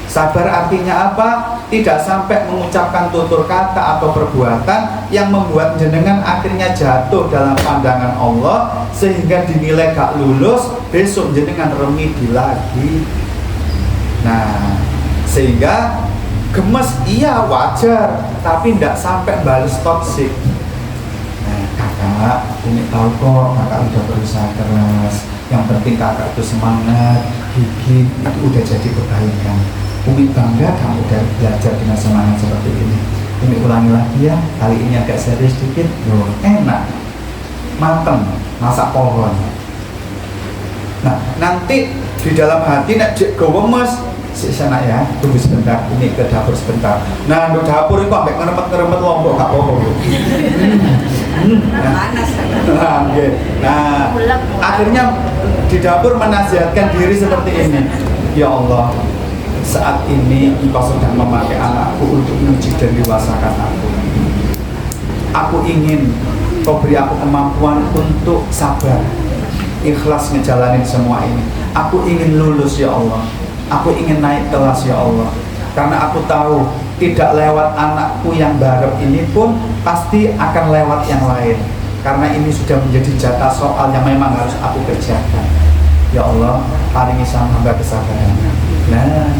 Sabar artinya apa? Tidak sampai mengucapkan tutur kata atau perbuatan yang membuat jenengan akhirnya jatuh dalam pandangan Allah sehingga dinilai gak lulus, besok jenengan remedi lagi. Nah, sehingga gemes iya wajar, tapi tidak sampai balas toksik. Nah, kakak, Umi tahu kok kakak udah berusaha keras. Yang penting kakak itu semangat, gigih, itu udah jadi kebaikan. Umi bangga kamu udah belajar dengan semangat seperti ini. Umi ulangi lagi ya, kali ini agak serius sedikit. Loh, enak, mateng, masak pohon. Nah, nanti di dalam hati nak gemes, sana ya, tunggu sebentar, ini ke dapur sebentar. Nah, di dapur itu sampai ngeremet-ngeremet lombok gak apa-apa. Nah, akhirnya di dapur menasihatkan diri seperti ini. Ya Allah, saat ini engkau sedang memakai anakku untuk menguji dan dewasakan aku. Aku ingin kau beri aku kemampuan untuk sabar, ikhlas ngejalanin semua ini. Aku ingin lulus ya Allah. Aku ingin naik kelas ya Allah. Karena aku tahu tidak lewat anakku yang barep ini pun pasti akan lewat yang lain. Karena ini sudah menjadi jatah soal yang memang harus aku kerjakan. Ya Allah, paringi sama hamba kesabaran. Nah,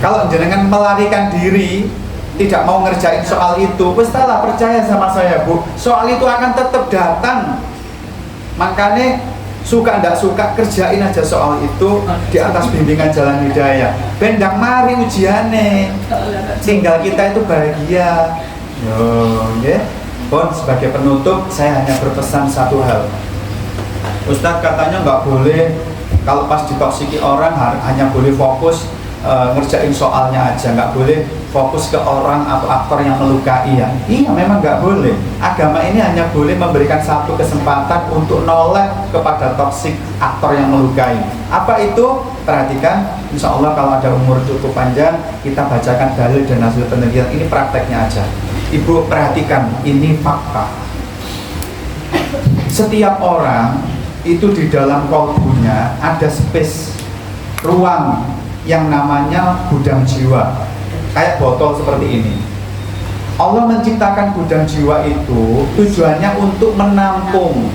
kalau jenengan melarikan diri, tidak mau ngerjain soal itu, pastilah percaya sama saya Bu, soal itu akan tetap datang. Makanya suka ndak suka kerjain aja soal itu di atas bimbingan jalan hidayah. Bendang mari ujiane, tinggal kita itu bahagia. Yo, ya. Pun sebagai penutup saya hanya berpesan satu hal. Ustadz katanya nggak boleh kalau pas ditoksiki orang hanya boleh fokus ngerjain soalnya aja, nggak boleh fokus ke orang atau aktor yang melukai ya. Iya memang nggak boleh. Agama ini hanya boleh memberikan satu kesempatan untuk noleh kepada toksik aktor yang melukai. Apa itu? Perhatikan, insya Allah kalau ada umur cukup panjang kita bacakan dalil dan hasil penelitian. Ini prakteknya aja. Ibu perhatikan, ini fakta. Setiap orang itu di dalam kalbunya ada space, ruang yang namanya gudang jiwa. Kayak botol seperti ini. Allah menciptakan gudang jiwa itu tujuannya untuk menampung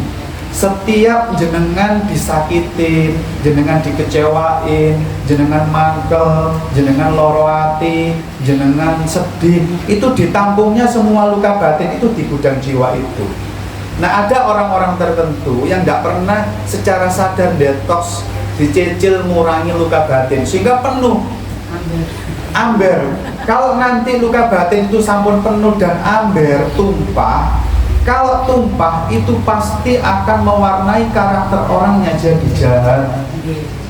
setiap jenengan disakitin, jenengan dikecewain, jenengan mangkel, jenengan loro hati, jenengan sedih, itu ditampungnya semua luka batin itu di gudang jiwa itu. Nah ada orang-orang tertentu yang tidak pernah secara sadar detox, dicicil ngurangi luka batin sehingga penuh amber. Kalau nanti luka batin itu sampun penuh dan amber, tumpah, kalau tumpah itu pasti akan mewarnai karakter orangnya jadi jahat.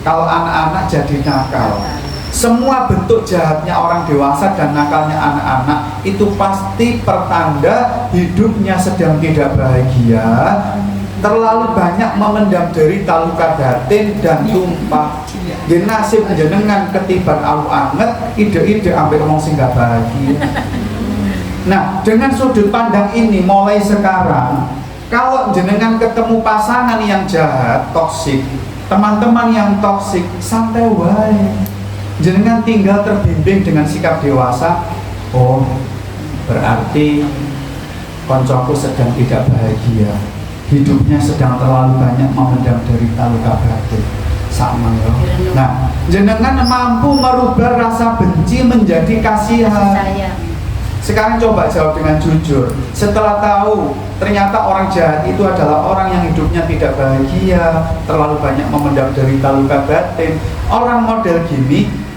Kalau anak-anak jadi nakal. Semua bentuk jahatnya orang dewasa dan nakalnya anak-anak itu pasti pertanda hidupnya sedang tidak bahagia, terlalu banyak memendam derita luka batin dan tumpah. Nasib jenengan ketiban au anget, ide-ide ambil ngomong sing gak bahagia. Nah, dengan sudut pandang ini mulai sekarang, kalau jenengan ketemu pasangan yang jahat, toksik, teman-teman yang toksik, santai wae. Jenengan tinggal terbimbing dengan sikap dewasa. Oh, berarti koncoku sedang tidak bahagia. Hidupnya sedang terlalu banyak memendam derita luka batin. Sama ya. Nah, jenengan mampu merubah rasa benci menjadi kasihan. Sekarang coba jawab dengan jujur. Setelah tahu ternyata orang jahat itu adalah orang yang hidupnya tidak bahagia, terlalu banyak memendam derita luka batin. Orang model gini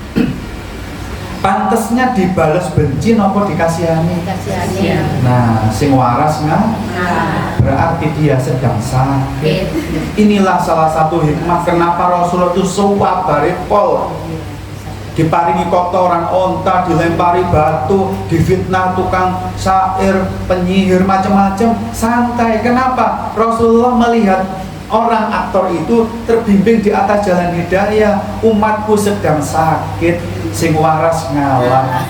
pantesnya dibalas benci nopo dikasihani. Nah, sing waras nggak? Berarti dia sedang sakit. Inilah salah satu hikmah kenapa Rasulullah itu sewabare pol. Diparingi kotoran onta, dilempari batu, difitnah tukang syair, penyihir, macam-macam, santai. Kenapa? Rasulullah melihat orang aktor itu terbimbing di atas jalan hidayah. Umatku sedang sakit, sing waras ngalah.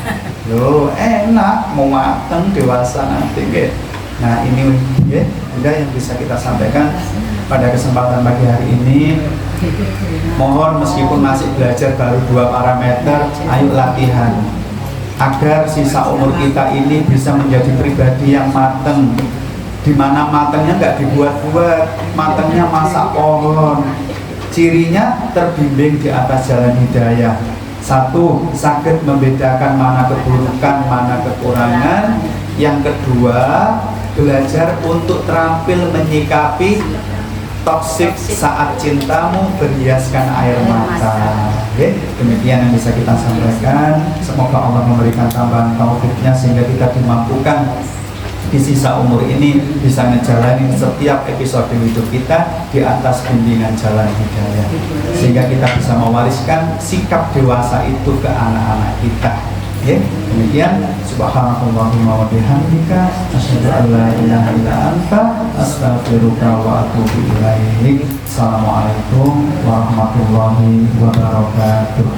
Loh, enak, mau mateng dewasa nanti gitu. Nah ini ya, udah yang bisa kita sampaikan pada kesempatan pagi hari ini. Mohon meskipun masih belajar baru 2 parameter, ayo latihan agar sisa umur kita ini bisa menjadi pribadi yang mateng. Dimana matengnya nggak dibuat-buat, matengnya masak pohon. Cirinya terbimbing di atas jalan hidayah. 1, sakit membedakan mana keburukan, mana kekurangan. Yang kedua, belajar untuk terampil menyikapi toksik saat cintamu berhiaskan air mata. Oke, demikian yang bisa kita sampaikan. Semoga Allah memberikan tambahan taufiknya sehingga kita dimampukan di sisa umur ini bisa menjalani setiap episode hidup kita di atas bimbingan jalan hidayah, sehingga kita bisa mewariskan sikap dewasa itu ke anak-anak kita. Ya, demikian. Subhanallahumma wa bihamdika, asyhadu an la ilaha illa anta, astaghfiruka wa atubu ilaik. Assalamualaikum warahmatullahi wabarakatuh.